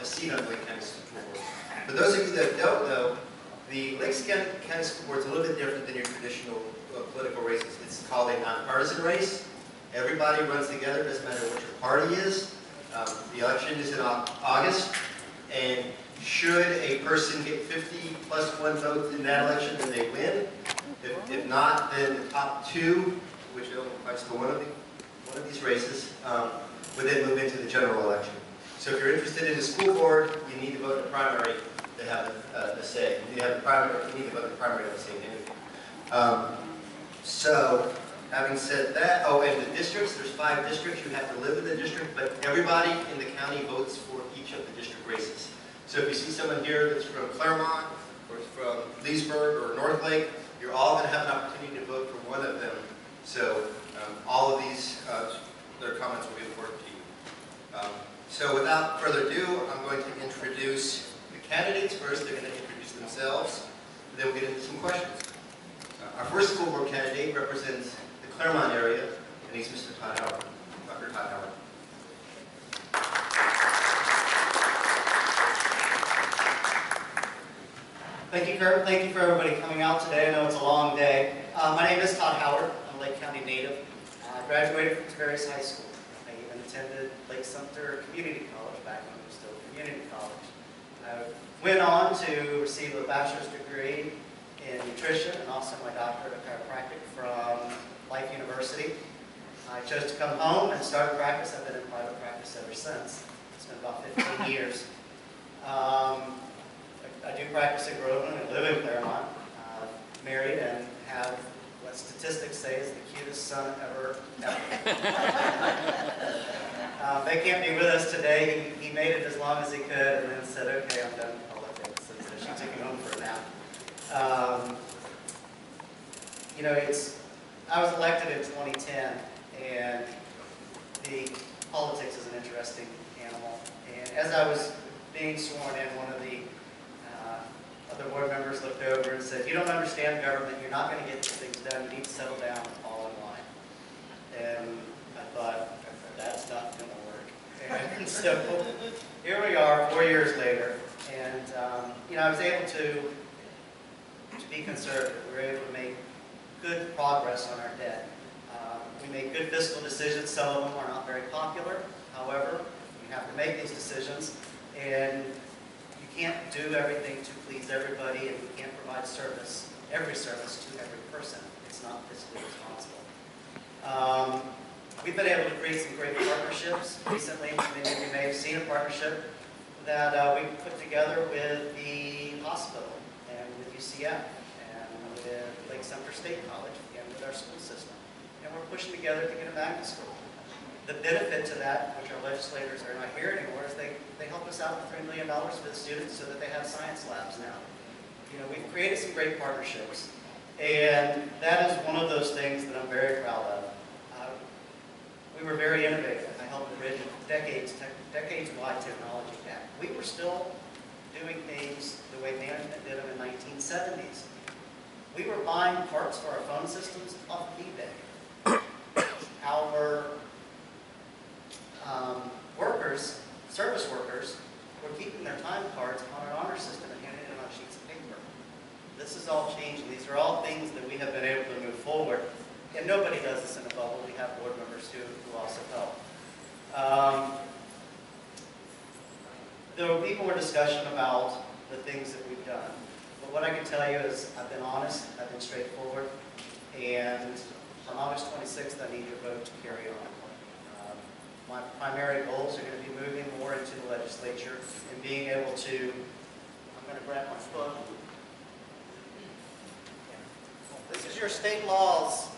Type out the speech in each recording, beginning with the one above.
a seat on the Lake County School Board. For those of you that don't know, the Lake County School Board is a little bit different than your traditional political races. It's called a nonpartisan race. Everybody runs together, doesn't matter what your party is. The election is in August, and should a person get 50 plus 1 vote in that election, then they win. If not, then the top 2, which applies to one of these races, would then move into the general election. So if you're interested in the school board, you need to vote in the primary to have a say. You need to vote in the primary to have a say in anything. So, having said that, and the districts, there's 5 districts. You have to live in the district, but everybody in the county votes for each of the district races. So if you see someone here that's from Claremont, or from Leesburg, or North Lake, you're all going to have an opportunity to vote for one of them. So all of these, their comments will be important to you. So without further ado, I'm going to introduce the candidates. First, they're going to introduce themselves. Then we'll get into some questions. Our first school board candidate represents the Claremont area, and he's Mr. Todd Howard, Dr. Todd Howard. Thank you, Kurt. Thank you for everybody coming out today. I know it's a long day. My name is Todd Howard. I'm a Lake County native. I graduated from Tiberias High School. I even attended Lake Sumter Community College back when it was still community college. I went on to receive a bachelor's degree in nutrition and also my doctorate of chiropractic from Life University. I chose to come home and start practice. I've been in private practice ever since. It's been about 15 years. I do practice in Groveland and live in Claremont. Married and have what statistics say is the cutest son ever. They can't be with us today. He made it as long as he could and then said, okay, I'm done with politics. And so she took him home for a nap. You know, I was elected in 2010, and the politics is an interesting animal. And as I was being sworn in, one of the other board members looked over and said, you don't understand government, you're not going to get these things done, you need to settle down and fall in line. And I thought, that's not going to work. And so here we are, 4 years later, and you know, I was able to be conservative. We were able to make good progress on our debt. We made good fiscal decisions. Some of them are not very popular. However, you have to make these decisions, and you can't do everything to please everybody, and you can't provide every service to every person. It's not fiscally responsible. We've been able to create some great partnerships recently. Many of you may have seen a partnership that we put together with the hospital and with UCF and with Lake Sumter State College and with our school system. And we're pushing together to get them back to school. The benefit to that, which our legislators are not here anymore, is they help us out with $3 million for the students so that they have science labs now. You know, we've created some great partnerships, and that is one of those things that I'm very proud of. We were very innovative. I helped bridge a decades-wide technology gap. We were still doing things the way management did them in the 1970s. We were buying parts for our phone systems off of eBay. Our service workers, were keeping their time cards on an honor system and handing it on sheets of paper. This is all changing. These are all things that we have been able to move forward. And nobody does this in a bubble. We have board members who also help. There will be more discussion about the things that we've done. But what I can tell you is I've been honest, I've been straightforward, and on August 26th, I need your vote to carry on. My primary goals are going to be moving more into the legislature and being able to, I'm going to grab my book. This is your state laws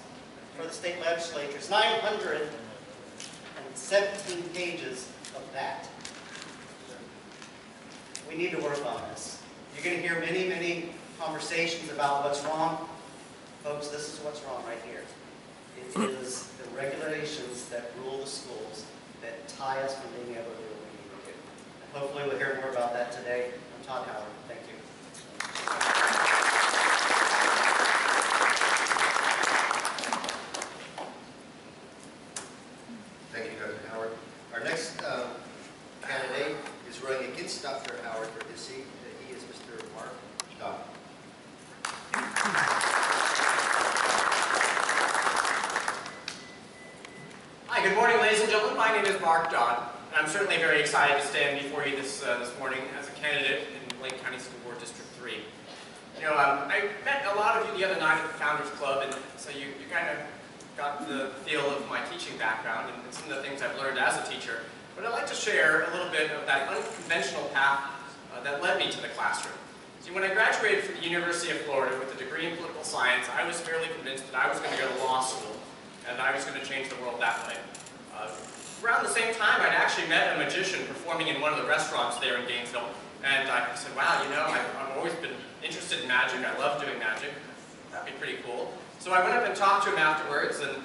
for the state legislature. It's 917 pages of that. We need to work on this. You're going to hear many, many conversations about what's wrong. Folks, this is what's wrong right here. It is the regulations that rule the schools that tie us from being able to do what we need to do. And hopefully we'll hear more about that today. I'm Todd Howard. Thank you. Thank you, Dr. Howard. Our next candidate is running against introduce Dr. Howard for his seat. He is Mr. Mark Dodd. Hi, good morning, ladies and gentlemen. My name is Mark Dodd, and I'm certainly very excited to stand before you this morning as a candidate in Lake County School Board District 3. You know, I met a lot of you the other night at the Founders Club, and so you kind of got the feel of my teaching background and some of the things I've learned as a teacher. But I'd like to share a little bit of that unconventional path that led me to the classroom. See, when I graduated from the University of Florida with a degree in political science, I was fairly convinced that I was going to go to law school, and I was going to change the world that way. Around the same time, I'd actually met a magician performing in one of the restaurants there in Gainesville, and I said, wow, you know, I've always been interested in magic. I love doing magic. That'd be pretty cool. So I went up and talked to him afterwards and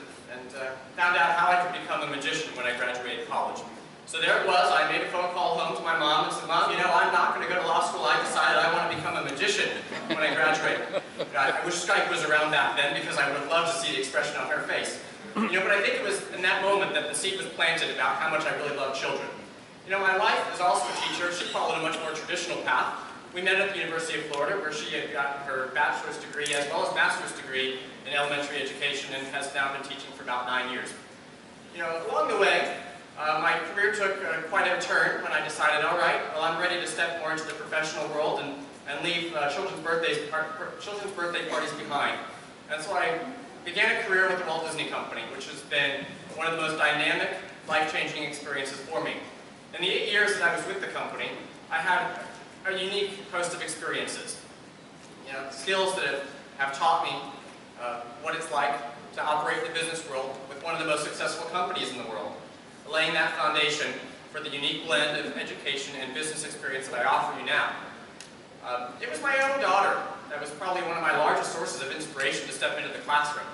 found out how I could become a magician when I graduated college. So there it was. I made a phone call home to my mom and said, Mom, you know, I'm not going to go to law school. I decided I want to become a magician when I graduate. I wish Skype was around back then because I would have loved to see the expression on her face. You know, but I think it was in that moment that the seed was planted about how much I really love children. You know, my wife is also a teacher. She followed a much more traditional path. We met at the University of Florida, where she had gotten her bachelor's degree as well as master's degree in elementary education and has now been teaching for about 9 years. You know, along the way, my career took quite a turn when I decided, all right, well, I'm ready to step more into the professional world and leave children's birthday parties behind. And so I began a career with the Walt Disney Company, which has been one of the most dynamic, life-changing experiences for me. In the 8 years that I was with the company, I had a unique host of experiences. You know, skills that have taught me what it's like to operate in the business world with one of the most successful companies in the world, laying that foundation for the unique blend of education and business experience that I offer you now. It was my own daughter that was probably one of my largest sources of inspiration to step into the classroom.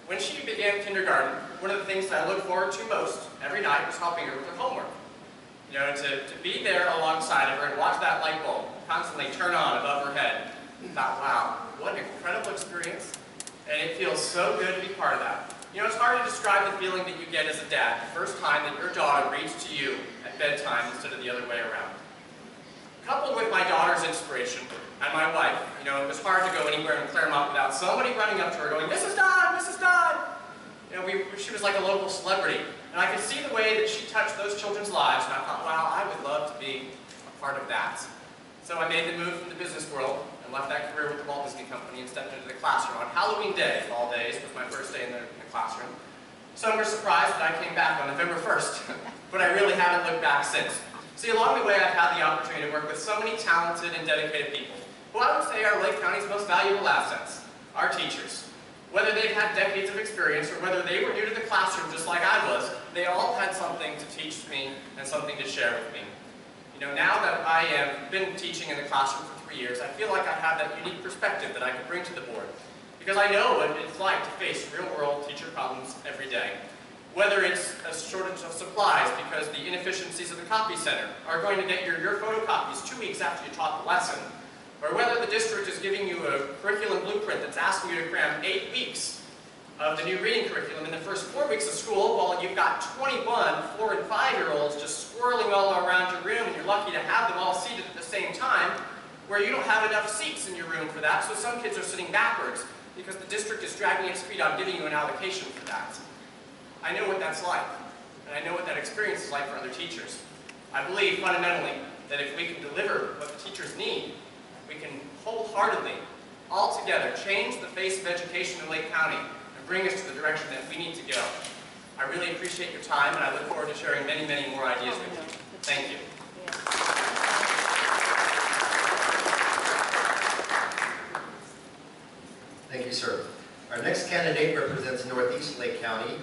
When she began kindergarten, one of the things that I looked forward to most every night was helping her with her homework. You know, to be there alongside of her and watch that light bulb constantly turn on above her head. I thought, wow, what an incredible experience, and it feels so good to be part of that. You know, it's hard to describe the feeling that you get as a dad the first time that your daughter reads to you at bedtime instead of the other way around. Coupled with my daughter's inspiration and my wife, you know, it was hard to go anywhere in Claremont without somebody running up to her going, Mrs. Dodd, Mrs. Dodd! You know, she was like a local celebrity. And I could see the way that she touched those children's lives, and I thought, wow, I would love to be a part of that. So I made the move from the business world and left that career with the Walt Disney Company and stepped into the classroom. On Halloween Day, of all days, was my first day in the classroom. Some were surprised that I came back on November 1st, but I really haven't looked back since. See, along the way, I've had the opportunity to work with so many talented and dedicated people, who I would say are Lake County's most valuable assets, our teachers. Whether they've had decades of experience or whether they were new to the classroom just like I was, they all had something to teach me and something to share with me. You know, now that I have been teaching in the classroom for 3 years, I feel like I have that unique perspective that I could bring to the board. Because I know what it's like to face real-world teacher problems every day. Whether it's a shortage of supplies because the inefficiencies of the copy center are going to get your photocopies 2 weeks after you taught the lesson, or whether the district is giving you a curriculum blueprint that's asking you to cram 8 weeks of the new reading curriculum in the first 4 weeks of school, while you've got 21 4- and 5-year-olds just swirling all around your room, and you're lucky to have them all seated at the same time, where you don't have enough seats in your room for that, so some kids are sitting backwards because the district is dragging its feet on giving you an allocation for that. I know what that's like, and I know what that experience is like for other teachers. I believe fundamentally that if we can deliver what the teachers need, we can wholeheartedly, all together, change the face of education in Lake County and bring us to the direction that we need to go. I really appreciate your time, and I look forward to sharing many, many more ideas with you. Thank you. Thank you, sir. Our next candidate represents Northeast Lake County,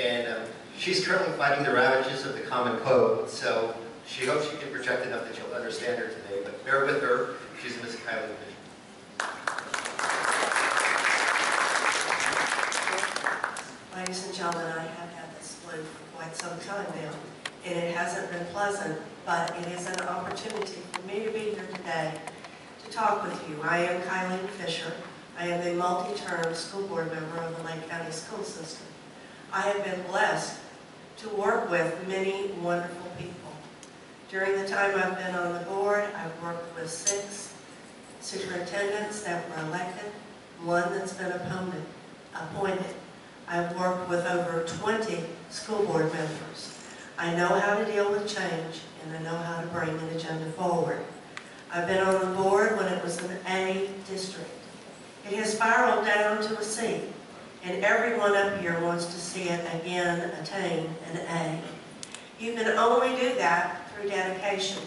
and she's currently fighting the ravages of the Common Code, so she hopes she can project enough that you'll understand her today, but bear with her. She's Ms. Kylen Fiser. Ladies and gentlemen, I have had this flu for quite some time now, and it hasn't been pleasant, but it is an opportunity for me to be here today to talk with you. I am Kylen Fiser. I am the multi-term school board member of the Lake County School System. I have been blessed to work with many wonderful people, During the time I've been on the board, I've worked with 6 superintendents that were elected, 1 that's been appointed. I've worked with over 20 school board members. I know how to deal with change, and I know how to bring an agenda forward. I've been on the board when it was an A district. It has spiraled down to a C, and everyone up here wants to see it again attain an A. You can only do that through dedication.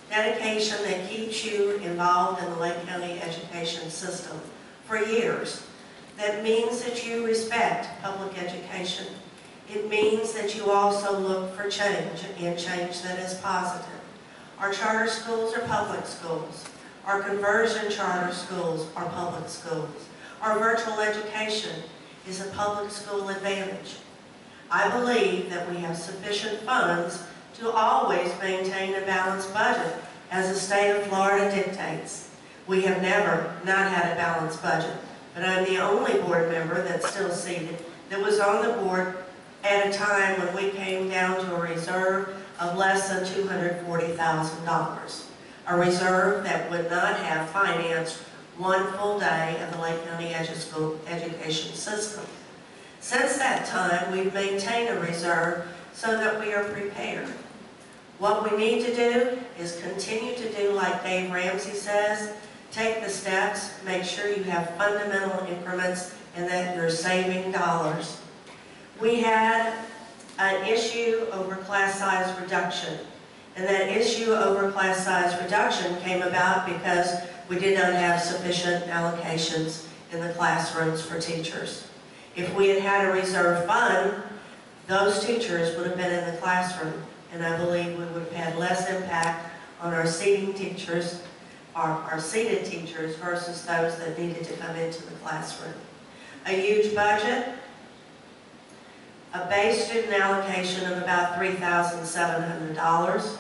Dedication that keeps you involved in the Lake County education system for years. That means that you respect public education. It means that you also look for change, and change that is positive. Our charter schools are public schools. Our conversion charter schools are public schools. Our virtual education is a public school advantage. I believe that we have sufficient funds to always maintain a balanced budget as the state of Florida dictates. We have never not had a balanced budget, but I'm the only board member that's still seated that was on the board at a time when we came down to a reserve of less than $240,000. A reserve that would not have financed 1 full day of the Lake County education system. Since that time, we've maintained a reserve so that we are prepared. What we need to do is continue to do like Dave Ramsey says, take the steps, make sure you have fundamental increments and that you're saving dollars. We had an issue over class size reduction, and that issue over class size reduction came about because we did not have sufficient allocations in the classrooms for teachers. If we had had a reserve fund, those teachers would have been in the classroom, and I believe we would have had less impact on our seating teachers, our seated teachers versus those that needed to come into the classroom. A huge budget, a base student allocation of about $3,700.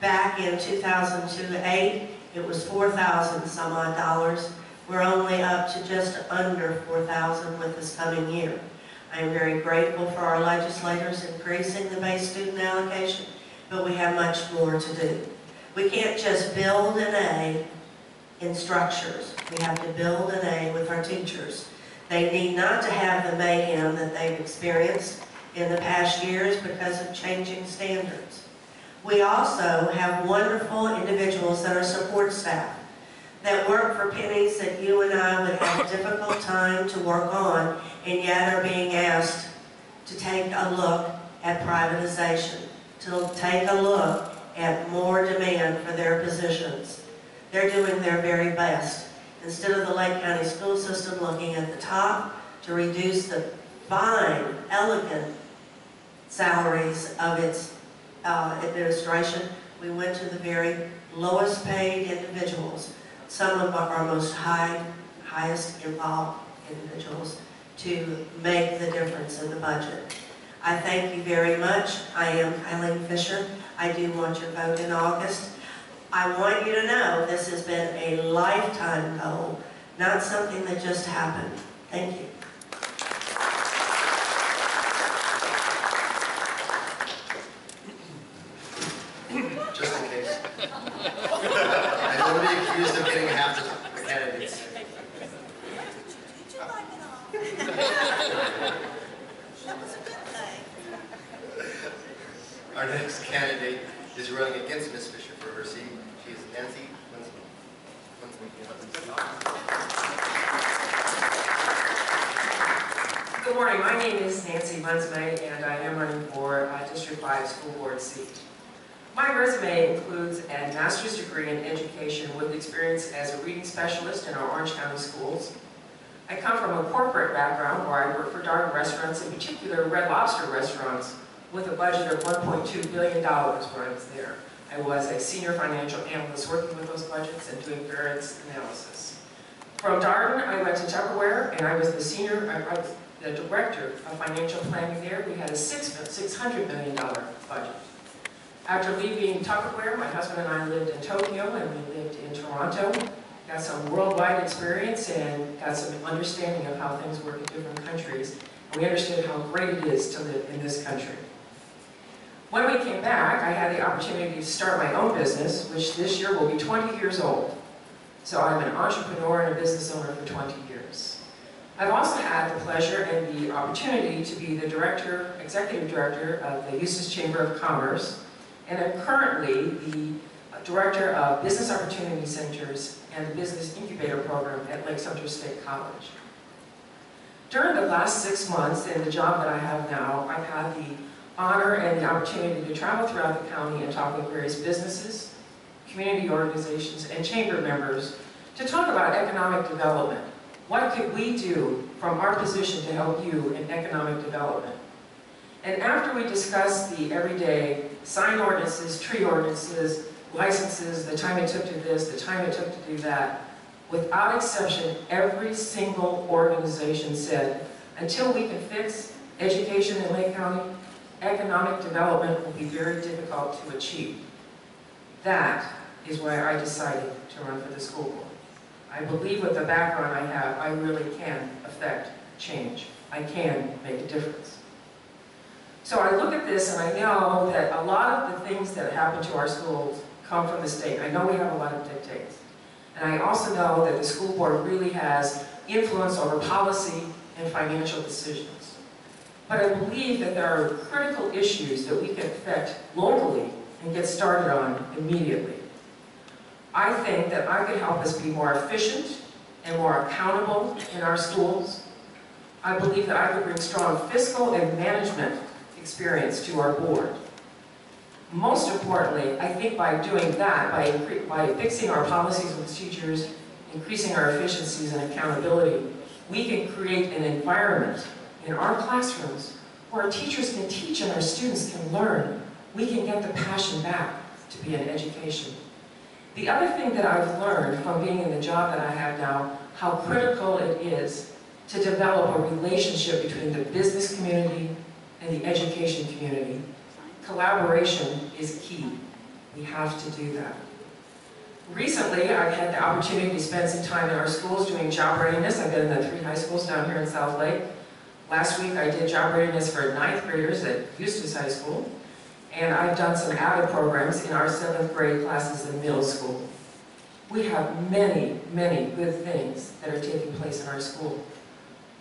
Back in 2002-08, it was $4,000 some odd dollars. We're only up to just under $4,000 with this coming year. I am very grateful for our legislators increasing the base student allocation, but we have much more to do. We can't just build an A in structures. We have to build an A with our teachers. They need not to have the mayhem that they've experienced in the past years because of changing standards. We also have wonderful individuals that are support staff that work for pennies that you and I would have a difficult time to work on, and yet are being asked to take a look at privatization, to take a look at more demand for their positions. They're doing their very best. Instead of the Lake County school system looking at the top to reduce the fine, elegant salaries of its administration, we went to the very lowest paid individuals, some of our most highest involved individuals, to make the difference in the budget. I thank you very much. I am Kylen Fiser. I do want your vote in August. I want you to know this has been a lifetime goal, not something that just happened. Thank you. Just in case. I don't want to be accused of getting half the candidates. Did you like it all? That was a good thing. Our next candidate is running against Ms. Fisher for her seat. She is Nancy Good morning. My name is Nancy Munsme, and I am running for District 5 School Board seat. My resume includes a master's degree in education with experience as a reading specialist in our Orange County schools. I come from a corporate background where I work for Darden restaurants, in particular Red Lobster restaurants, with a budget of $1.2 billion when I was there. I was a senior financial analyst working with those budgets and doing variance analysis. From Darden, I went to Tupperware, and I was the director of financial planning there. We had a $600 million budget. After leaving Tupperware, my husband and I lived in Tokyo, and we lived in Toronto. Got some worldwide experience and got some understanding of how things work in different countries. And we understood how great it is to live in this country. When we came back, I had the opportunity to start my own business, which this year will be 20 years old. So I'm an entrepreneur and a business owner for 20 years. I've also had the pleasure and the opportunity to be the executive director of the Eustis Chamber of Commerce, and I'm currently the director of Business Opportunity Centers and the Business Incubator Program at Lake Sumter State College. During the last 6 months in the job that I have now, I've had the honor and the opportunity to travel throughout the county and talk with various businesses, community organizations, and chamber members to talk about economic development. What could we do from our position to help you in economic development? And after we discuss the everyday sign ordinances, tree ordinances, licenses, the time it took to this, the time it took to do that, without exception, every single organization said, until we can fix education in Lake County, economic development will be very difficult to achieve. That is why I decided to run for the school board. I believe with the background I have, I really can affect change. I can make a difference. So I look at this and I know that a lot of the things that happen to our schools come from the state. I know we have a lot of dictates. And I also know that the school board really has influence over policy and financial decisions. But I believe that there are critical issues that we can affect locally and get started on immediately. I think that I could help us be more efficient and more accountable in our schools. I believe that I could bring strong fiscal and management experience to our board. Most importantly, I think by doing that, by fixing our policies with teachers, increasing our efficiencies and accountability, we can create an environment in our classrooms where our teachers can teach and our students can learn. We can get the passion back to be in education. The other thing that I've learned from being in the job that I have now, how critical it is to develop a relationship between the business community and the education community. Collaboration is key. We have to do that. Recently, I've had the opportunity to spend some time in our schools doing job readiness. I've been in the 3 high schools down here in South Lake. Last week, I did job readiness for 9th graders at Eustis High School. And I've done some avid programs in our 7th grade classes in middle school. We have many, many good things that are taking place in our school.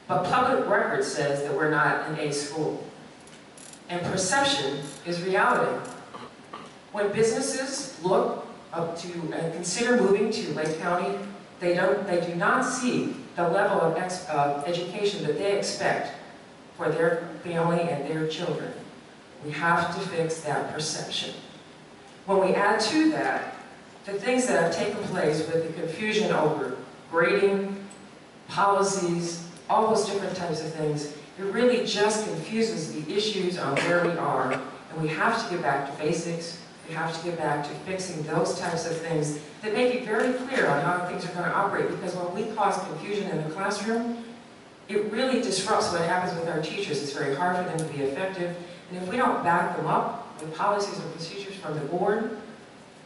But public record says that we're not an A school. And perception is reality. When businesses look up to and consider moving to Lake County, they do not see the level of education that they expect for their family and their children. We have to fix that perception. When we add to that the things that have taken place with the confusion over grading, policies, all those different types of things, it really just confuses the issues on where we are, and we have to get back to basics. We have to get back to fixing those types of things that make it very clear on how things are going to operate, because when we cause confusion in the classroom, it really disrupts what happens with our teachers. It's very hard for them to be effective, and if we don't back them up with policies and procedures from the board,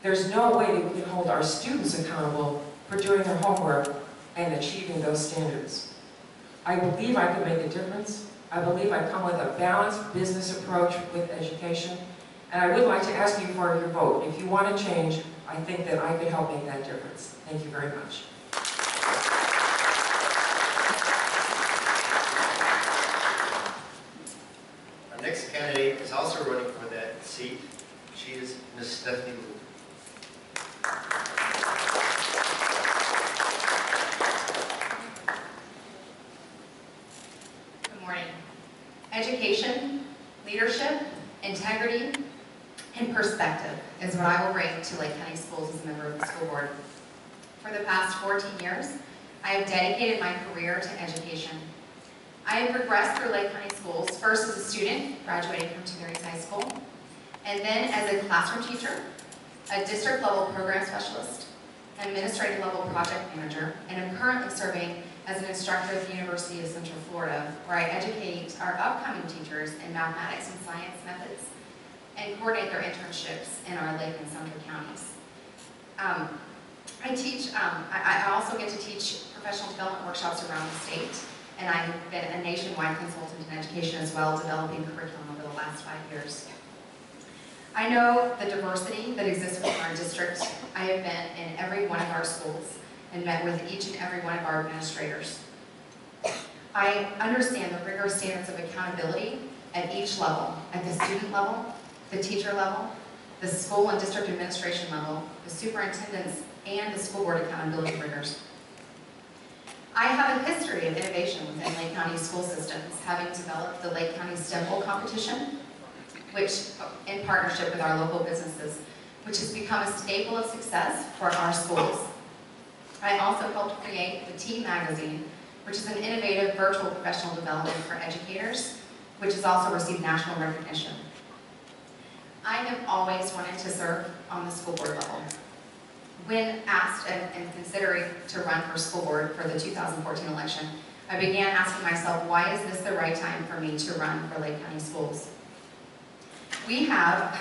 there's no way that we can hold our students accountable for doing their homework and achieving those standards. I believe I can make a difference. I believe I come with a balanced business approach with education. And I would like to ask you for your vote. If you want to change, I think that I could help make that difference. Thank you very much. Our next candidate is also running for that seat. She is Ms. Stephanie Wu. Education, leadership, integrity, and perspective is what I will bring to Lake County Schools as a member of the school board. For the past 14 years, I have dedicated my career to education. I have progressed through Lake County Schools, first as a student, graduating from Two Marys High School, and then as a classroom teacher, a district-level program specialist, administrative-level project manager, and am currently serving as an instructor at the University of Central Florida, where I educate our upcoming teachers in mathematics and science methods and coordinate their internships in our Lake and Sumter counties. I also get to teach professional development workshops around the state, and I've been a nationwide consultant in education as well, developing curriculum over the last 5 years. I know the diversity that exists within our district. I have been in every one of our schools and met with each and every one of our administrators. I understand the rigorous standards of accountability at each level, at the student level, the teacher level, the school and district administration level, the superintendents, and the school board accountability rigors. I have a history of innovation within Lake County school systems, having developed the Lake County STEM Bowl competition, which, in partnership with our local businesses, which has become a staple of success for our schools. I also helped create the Team magazine, which is an innovative virtual professional development for educators, which has also received national recognition. I have always wanted to serve on the school board level. When asked and considering to run for school board for the 2014 election, I began asking myself, why is this the right time for me to run for Lake County Schools? We have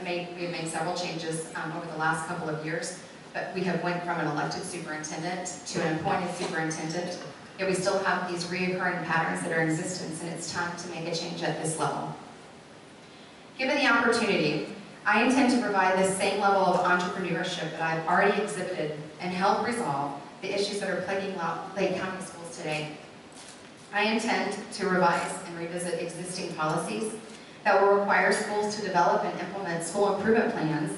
made several changes over the last couple of years, but we have went from an elected superintendent to an appointed superintendent, yet we still have these reoccurring patterns that are in existence, and it's time to make a change at this level. Given the opportunity, I intend to provide this same level of entrepreneurship that I've already exhibited and help resolve the issues that are plaguing Lake County schools today. I intend to revise and revisit existing policies that will require schools to develop and implement school improvement plans,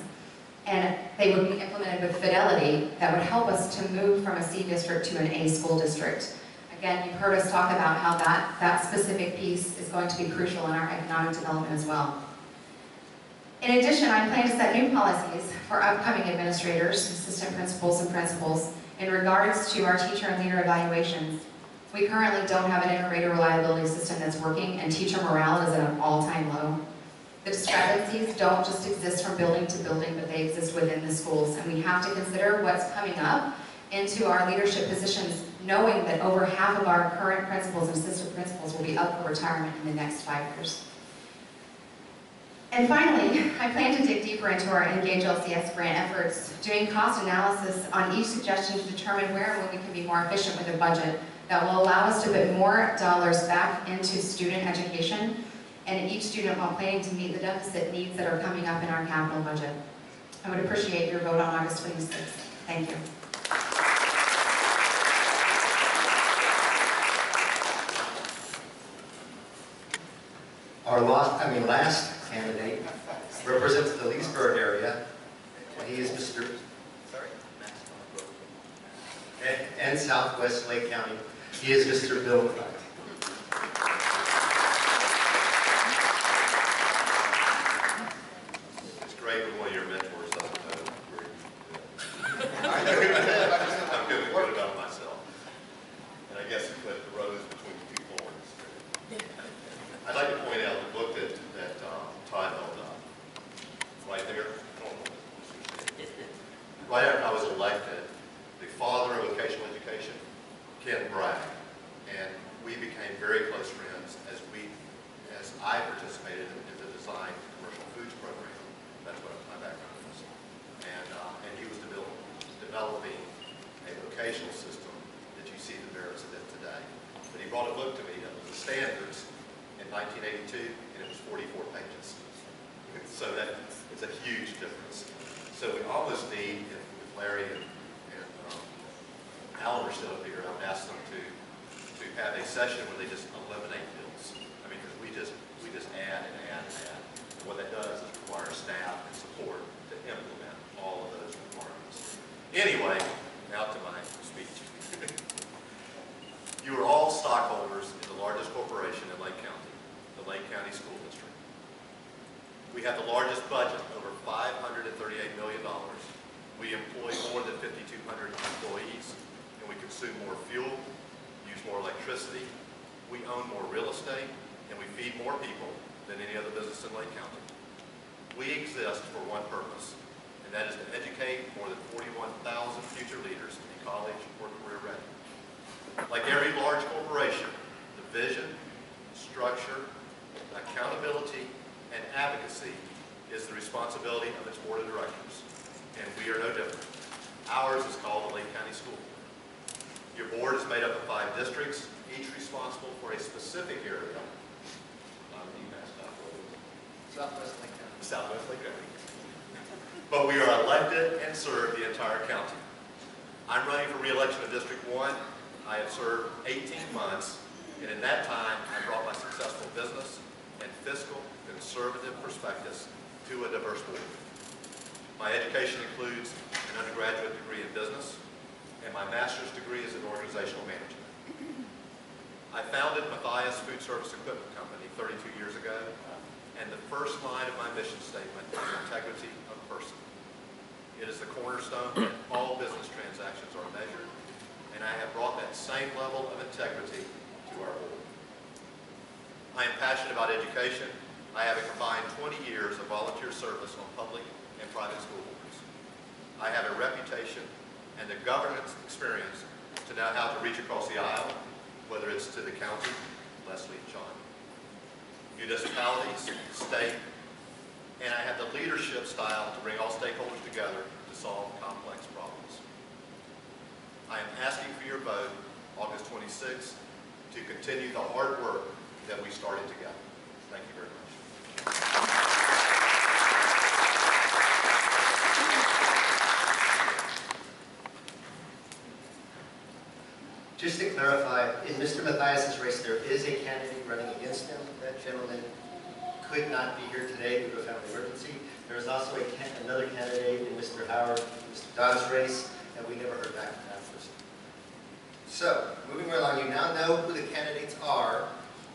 and they would be implemented with fidelity that would help us to move from a C district to an A school district. Again, you've heard us talk about how that specific piece is going to be crucial in our economic development as well. In addition, I plan to set new policies for upcoming administrators, assistant principals, and principals in regards to our teacher and leader evaluations. We currently don't have an integrated reliability system that's working, and teacher morale is at an all-time low. The discrepancies don't just exist from building to building, but they exist within the schools, and we have to consider what's coming up into our leadership positions, knowing that over half of our current principals and assistant principals will be up for retirement in the next 5 years. And finally, I plan to dig deeper into our Engage LCS grant efforts, doing cost analysis on each suggestion to determine where and when we can be more efficient with the budget that will allow us to put more dollars back into student education and each student while planning to meet the deficit needs that are coming up in our capital budget. I would appreciate your vote on August 26th. Thank you. Our last candidate represents the Leesburg area, and he is Mr. And Southwest Lake County. He is Mr. Bill Clark. It's great when one of your mentors doesn't know where I'm feeling good about myself. And I guess you put the rose between two thorns. I'd like to point out the book that Todd held up. Right there. Right after I was elected, the father of vocational education, Ken Bragg, and we became very close friends as I participated in the design of the commercial foods program. That's what my background is. And he was developing a vocational system that you see the merits of it today. But he brought a book to me that was the standards in 1982, and it was 44 pages. So that it's a huge difference. So we almost need, if Larry and Alan are still up here, I would ask them to have a session where they just eliminate bills. I mean, because we just add and add and add. And what that does is require staff and support to implement all of those requirements. Anyway, now to my speech. You are all stockholders in the largest corporation in Lake County, the Lake County School District. We have the largest budget, over $538 million. We employ more than 5,200 employees, and we consume more fuel, use more electricity, we own more real estate, and we feed more people than any other business in Lake County. We exist for one purpose, and that is to educate more than 41,000 future leaders to be college or career ready. Like every large corporation, the vision, structure, accountability, and advocacy is the responsibility of its board of directors, and we are no different. Ours is called the Lake County School Board. Your board is made up of 5 districts, each responsible for a specific area. Southwest Lake County. Southwest Lake County. But we are elected and serve the entire county. I'm running for re-election in District 1. I have served 18 months, and in that time, I brought my successful business and fiscal conservative perspectives to a diverse board. My education includes an undergraduate degree in business, and my master's degree is in organizational management. I founded Matthias Food Service Equipment Company 32 years ago, and the first line of my mission statement is integrity of person. It is the cornerstone that all business transactions are measured, and I have brought that same level of integrity to our board. I am passionate about education. I have a combined 20 years of volunteer service on public and private school boards. I have a reputation and the governance experience to know how to reach across the aisle, whether it's to the county, Leslie and John, municipalities, state, and I have the leadership style to bring all stakeholders together to solve complex problems. I am asking for your vote August 26th to continue the hard work that we started together. Thank you very much. Just to clarify, in Mr. Matthias's race, there is a candidate running against him. That gentleman could not be here today due to a family emergency. There is also another candidate in Mr. Howard, Mr. Dodd's race, and we never heard back from that person. So, moving right along, you now know who the candidates are.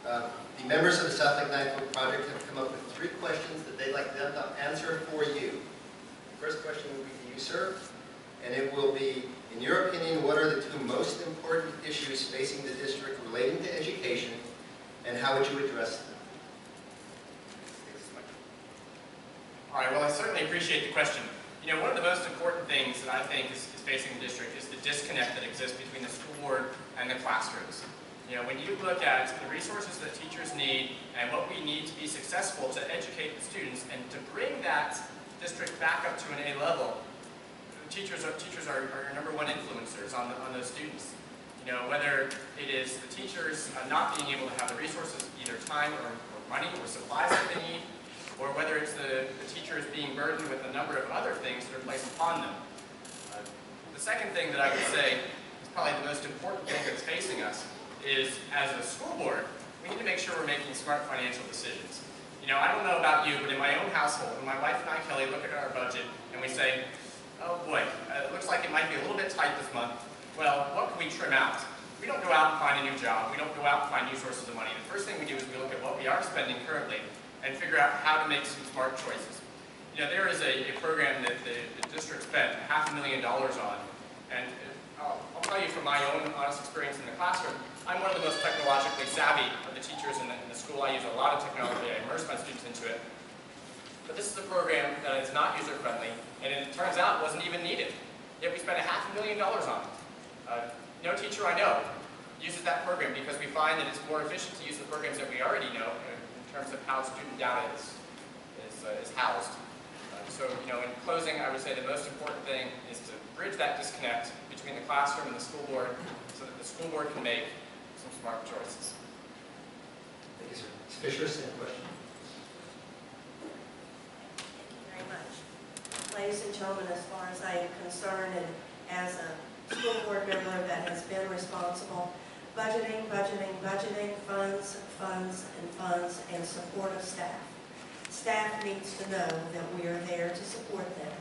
The members of the South Lake 9-Foot Project have come up with 3 questions that they'd like them to answer for you. The first question will be to you, sir, and it will be, in your opinion, what are the 2 most important issues facing the district relating to education, and how would you address them? All right, well, I certainly appreciate the question. You know, one of the most important things that I think is facing the district is the disconnect that exists between the school board and the classrooms. You know, when you look at the resources that teachers need and what we need to be successful to educate the students and to bring that district back up to an A level, teachers are your #1 influencers on those students. You know, whether it is the teachers not being able to have the resources, either time or money or supplies that they need, or whether it's the teachers being burdened with a number of other things that are placed upon them. The second thing that I would say is probably the most important thing that's facing us is, as a school board, we need to make sure we're making smart financial decisions. You know, I don't know about you, but in my own household, when my wife and I, Kelly, look at our budget and we say, oh boy, it looks like it might be a little bit tight this month. Well, what can we trim out? We don't go out and find a new job. We don't go out and find new sources of money. The first thing we do is we look at what we are spending currently and figure out how to make some smart choices. You know, there is a program that the district spent $500,000 on, and I'll tell you from my own honest experience in the classroom, I'm one of the most technologically savvy of the teachers in the school. I use a lot of technology. I immerse my students into it. But this is a program that is not user-friendly, and it turns out wasn't even needed. Yet we spent $500,000 on it. No teacher I know uses that program because we find that it's more efficient to use the programs that we already know in terms of how student data is housed. So, you know, in closing, I would say the most important thing is to bridge that disconnect between the classroom and the school board so that the school board can make some smart choices. Thank you, sir. Ms. Fisher, same question. Thank you very much. Ladies and gentlemen, as far as I am concerned, and as a school board member that has been responsible, budgeting, funds, and support of staff. Staff needs to know that we are there to support them.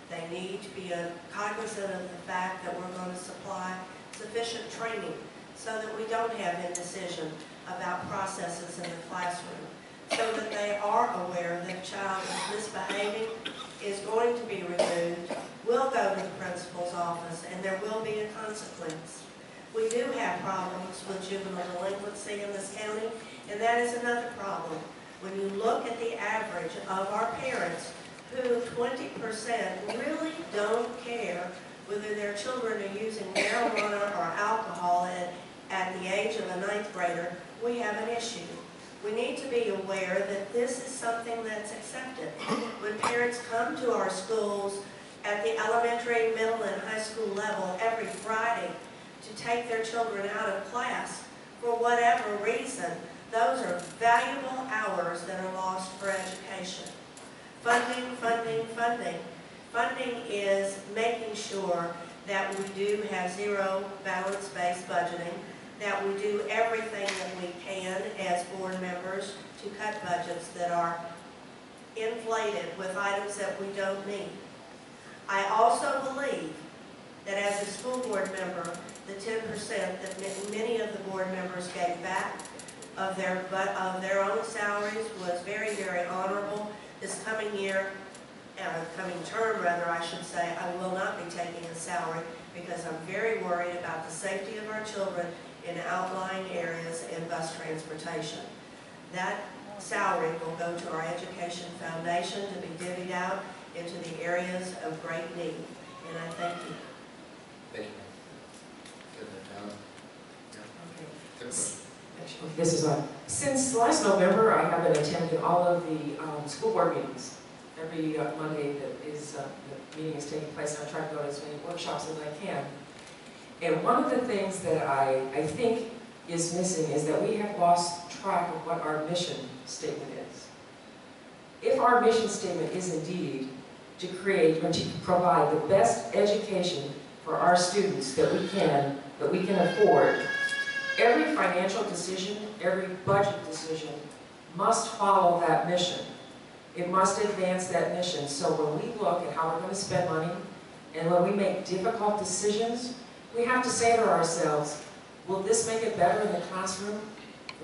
They need to be cognizant of the fact that we're going to supply sufficient training so that we don't have indecision about processes in the classroom, so that they are aware that a child is misbehaving, is going to be removed, will go to the principal's office, and there will be a consequence. We do have problems with juvenile delinquency in this county, and that is another problem. When you look at the average of our parents, who 20% really don't care whether their children are using marijuana or alcohol at the age of a 9th grader, we have an issue. We need to be aware that this is something that's accepted. When parents come to our schools at the elementary, middle, and high school level every Friday to take their children out of class, for whatever reason, Those are valuable hours that are lost for education. Funding, funding, funding. Funding is making sure that we do have zero balance-based budgeting, that we do everything that we can as board members to cut budgets that are inflated with items that we don't need. I also believe that as a school board member, the 10% that many of the board members gave back of their own salaries was very, very honorable. This coming year, coming term rather, I should say, I will not be taking a salary because I'm very worried about the safety of our children in outlying areas and bus transportation. That salary will go to our education foundation to be divvied out into the areas of great need. And I thank you. Thank you. Good, John. This is on. Since last November, I have been attending all of the school board meetings. Every Monday the meeting is taking place, and I try to go to as many workshops as I can. And one of the things that I think is missing is that we have lost track of what our mission statement is. If our mission statement is indeed to create or to provide the best education for our students that we can afford, every financial decision, every budget decision must follow that mission. It must advance that mission. So when we look at how we're going to spend money, and when we make difficult decisions, we have to say to ourselves, will this make it better in the classroom?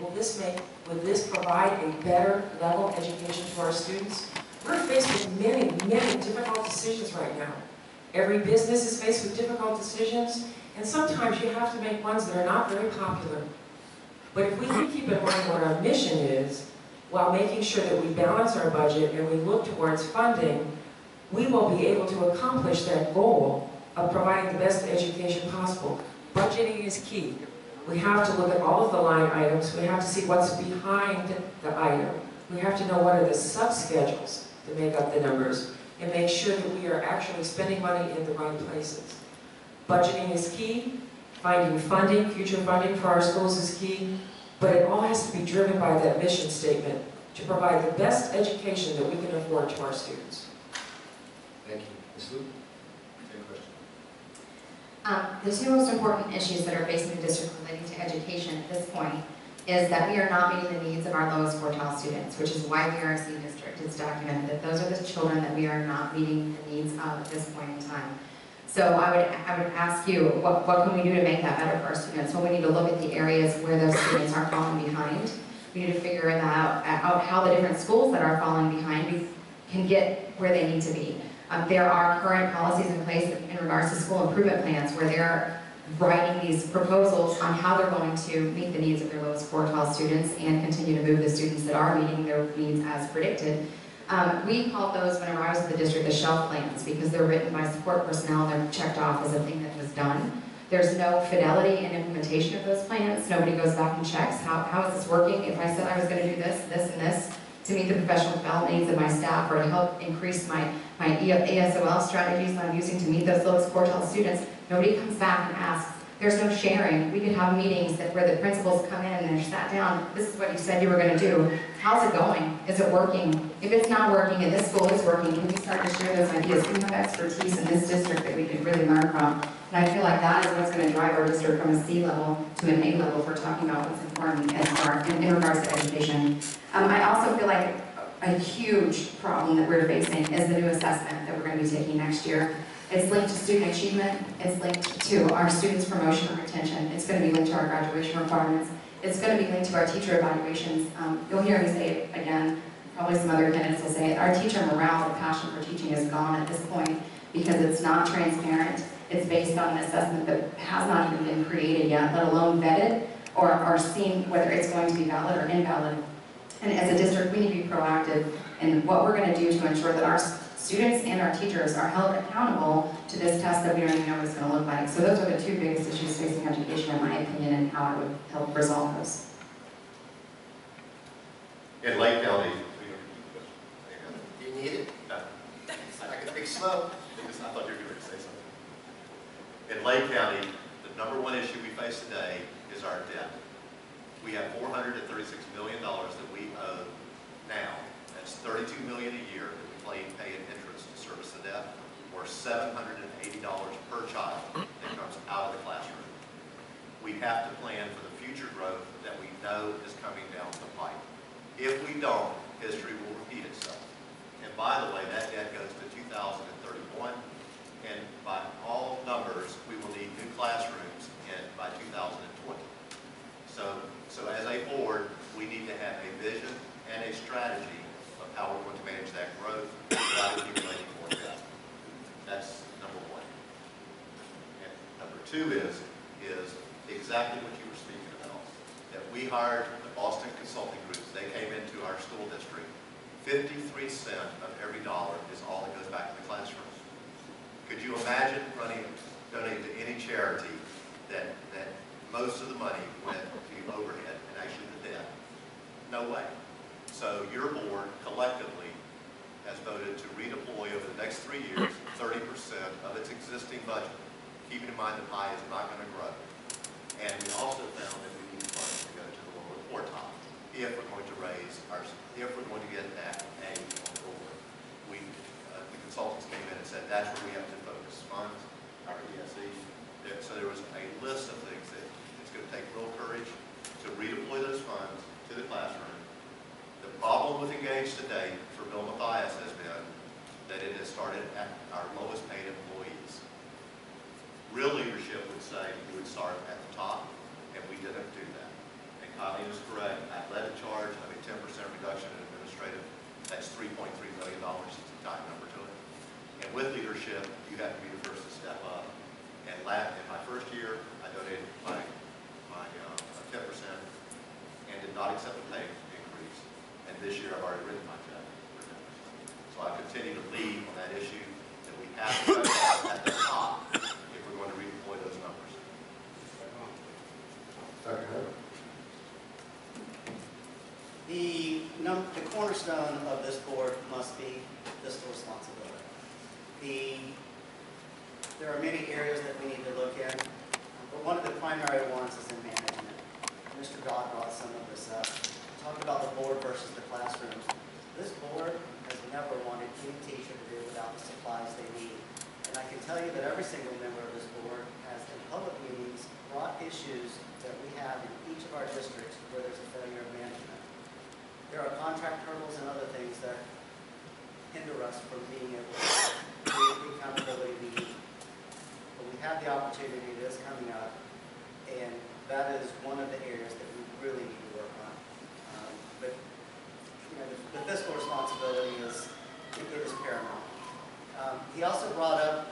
Will this provide a better level of education to our students? We're faced with many, many difficult decisions right now. Every business is faced with difficult decisions, and sometimes you have to make ones that are not very popular. But if we can keep in mind what our mission is, while making sure that we balance our budget and we look towards funding, we will be able to accomplish that goal of providing the best education possible. Budgeting is key. We have to look at all of the line items. We have to see what's behind the item. We have to know what are the sub-schedules to make up the numbers and make sure that we are actually spending money in the right places. Budgeting is key. Finding funding, future funding for our schools is key. But it all has to be driven by that mission statement to provide the best education that we can afford to our students. Thank you. Ms. Lu? Same question. The two most important issues that are facing the district relating to education at this point is that we are not meeting the needs of our lowest quartile students, which is why we are a C district. It's documented that those are the children that we are not meeting the needs of at this point in time. So I would ask you, what can we do to make that better for our students? Well, we need to look at the areas where those students are falling behind. We need to figure out how the different schools that are falling behind can get where they need to be. There are current policies in place in regards to school improvement plans where they're writing these proposals on how they're going to meet the needs of their lowest quartile students and continue to move the students that are meeting their needs as predicted. We called those, whenever I was at the district, the shelf plans, because they're written by support personnel and they're checked off as a thing that was done. There's no fidelity in implementation of those plans. Nobody goes back and checks, how is this working? If I said I was going to do this, this, and this to meet the professional development needs of my staff or to help increase my ASOL strategies that I'm using to meet those lowest quartile students, nobody comes back and asks. There's no sharing. We could have meetings where the principals come in and they're sat down. This is what you said you were going to do. How's it going? Is it working? If it's not working and this school is working, can we start to share those ideas? We have expertise in this district that we could really learn from. And I feel like that is what's going to drive our district from a C level to an A level if we're talking about what's important in regards to education. I also feel like a huge problem that we're facing is the new assessment that we're going to be taking next year. It's linked to student achievement, it's linked to our students' promotion and retention, it's going to be linked to our graduation requirements, it's going to be linked to our teacher evaluations. You'll hear me say it again, probably some other candidates will say it, our teacher morale and passion for teaching is gone at this point because it's not transparent, it's based on an assessment that has not even been created yet, let alone vetted or seen whether it's going to be valid or invalid. And as a district, we need to be proactive in what we're going to do to ensure that our students and our teachers are held accountable to this test that we don't even know what it's going to look like. So those are the two biggest issues facing education, in my opinion, and how I would help resolve those. In Lake County, Do you need it? I can speak slow. I thought you were going to say something. In Lake County, the #1 issue we face today is our debt. We have $436 million that we owe now. That's $32 million a year that we pay in interest to service the debt, or $780 per child that comes out of the classroom. We have to plan for the future growth that we know is coming down the pipe. If we don't, history will repeat itself. And by the way, that debt goes to 2031, and by all numbers, we will need new classrooms by 2020. So as a board, we need to have a vision and a strategy of how we're going to manage that growth without accumulating more debt. That's number one. And number two is exactly what you were speaking about, that we hired the Boston Consulting Groups. They came into our school district. 53 cents of every dollar is all that goes back to the classroom. Could you imagine donating to any charity that most of the money went to overhead and actually the debt? No way. So your board collectively has voted to redeploy over the next 3 years 30% of its existing budget, keeping in mind the pie is not going to grow. And we also found that we need funds to go to the lower quartile if we're going to if we're going to get that A on board. The consultants came in and said that's where we have to focus funds, our ESE. So there was a list of things that it's going to take real courage to redeploy those funds to the classroom. The problem with Engage today for Bill Mathias has been that it has started at our lowest paid employees. Real leadership would say you would start at the top, and we didn't do that. And Kylen is correct. I led a charge of a 10% reduction in administrative. That's $3.3 million. It's a time number to it. And with leadership, you have to be the first to step up. And in my first year, I donated my 10% and did not accept a pay increase. And this year, I've already written my check for 10%. So I continue to lead on that issue that we have to go at the top if we're going to redeploy those numbers. Dr. Howard? The cornerstone of this board must be fiscal responsibility. There are many areas that we need to look in, but one of the primary ones is in management. Mr. Dodd brought some of this up. Talk about the board versus the classrooms. This board has never wanted any teacher to do without the supplies they need. And I can tell you that every single member of this board has, in public meetings, brought issues that we have in each of our districts where there's a failure of management. There are contract hurdles and other things that hinder us from being able to create the accountability we need. But we have the opportunity that is coming up, and that is one of the areas that we really need to work on. But you know, the fiscal responsibility is paramount. He also brought up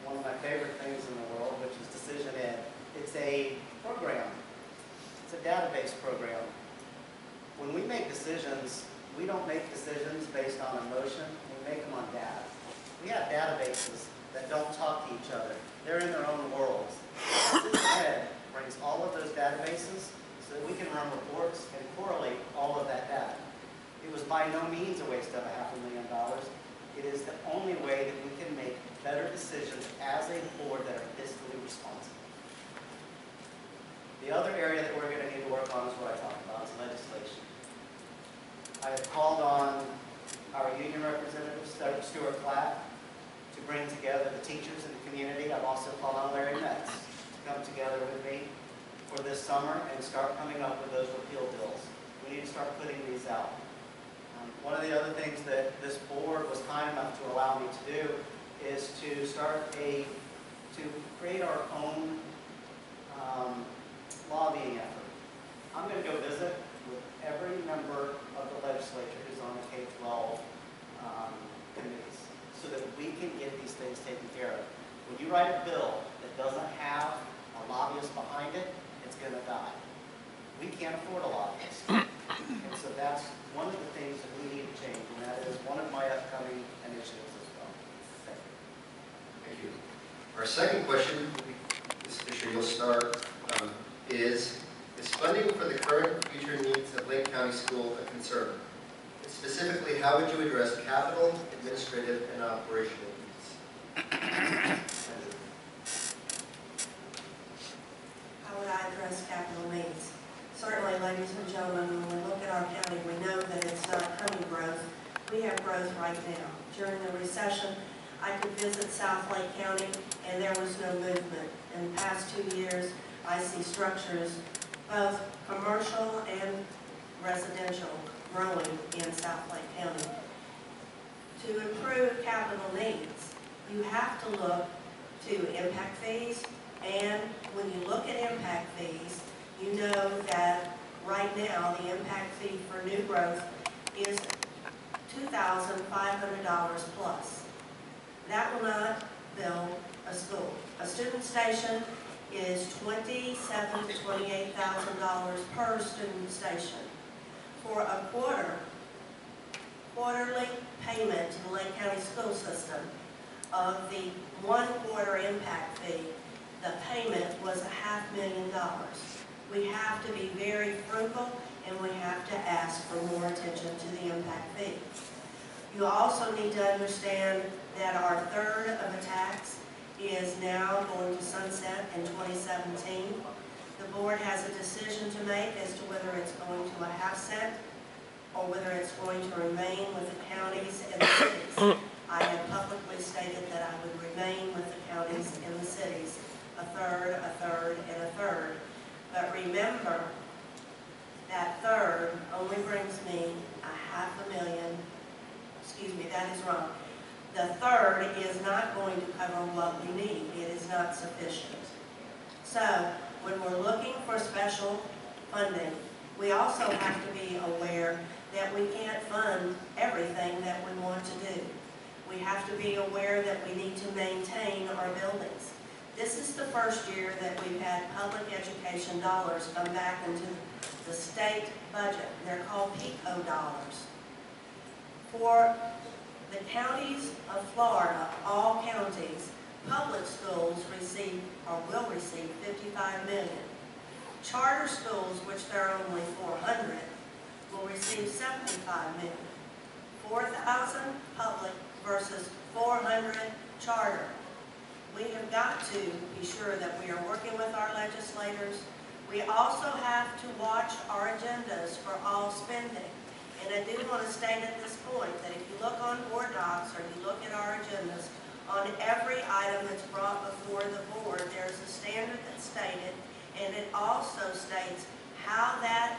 one of my favorite things in the world, which is Decision Ed. It's a program. It's a database program. When we make decisions, we don't make decisions based on emotion. We make them on data. We have databases that don't talk to each other. They're in their own worlds. Decision Ed brings all of those databases so that we can run reports and correlate all of that data. It was by no means a waste of $500,000. It is the only way that we can make better decisions as a board that are fiscally responsible. The other area that we're going to need to work on is what I talked about, is legislation. I have called on our union representative, Stuart Platt, to bring together the teachers in the community. I've also called on Larry Metz to come together with me for this summer and start coming up with those repeal bills. We need to start putting these out. One of the other things that this board was kind enough to allow me to do is to create our own lobbying effort. I'm going to go visit with every member of the legislature who's on the K-12 committees so that we can get these things taken care of. When you write a bill that doesn't have a lobbyist behind it, it's going to die. We can't afford a lobbyist. And so that's one of the things that we need to change, and that is one of my upcoming initiatives as well. Thank you. Thank you. Our second question, Ms. Fisher, you'll start, is funding for the current and future needs of Lake County School a concern? Specifically, how would you address capital, administrative, and operational needs? How would I address capital needs? County, and there was no movement. In the past 2 years, I see structures, both commercial and residential, growing in South Lake County. To improve capital needs, you have to look to impact fees, and when you look at impact fees, you know that right now the impact fee for new growth is $2,500 plus. That will not build a school. A student station is $27,000 to $28,000 per student station. For a quarterly payment to the Lake County school system of the 1/4 impact fee, the payment was $500,000. We have to be very frugal, and we have to ask for more attention to the impact fee. You also need to understand that our third of a tax is now going to sunset in 2017. The board has a decision to make as to whether it's going to a 1/2 cent or whether it's going to remain with the counties and the cities. I have publicly stated that I would remain with the counties and the cities, a third, and a third. But remember, that third only brings me $500,000. Excuse me, that is wrong. The third is not going to cover what we need. It is not sufficient. So when we're looking for special funding, we also have to be aware that we can't fund everything that we want to do. We have to be aware that we need to maintain our buildings. This is the first year that we've had public education dollars come back into the state budget. They're called PICO dollars. For the counties of Florida, all counties, public schools receive or will receive $55 million. Charter schools, which there are only 400, will receive $75 million. 4,000 public versus 400 charter. We have got to be sure that we are working with our legislators. We also have to watch our agendas for all spending. And I do want to state at this point that if you look on board docs or you look at our agendas, on every item that's brought before the board, there's a standard that's stated, and it also states how that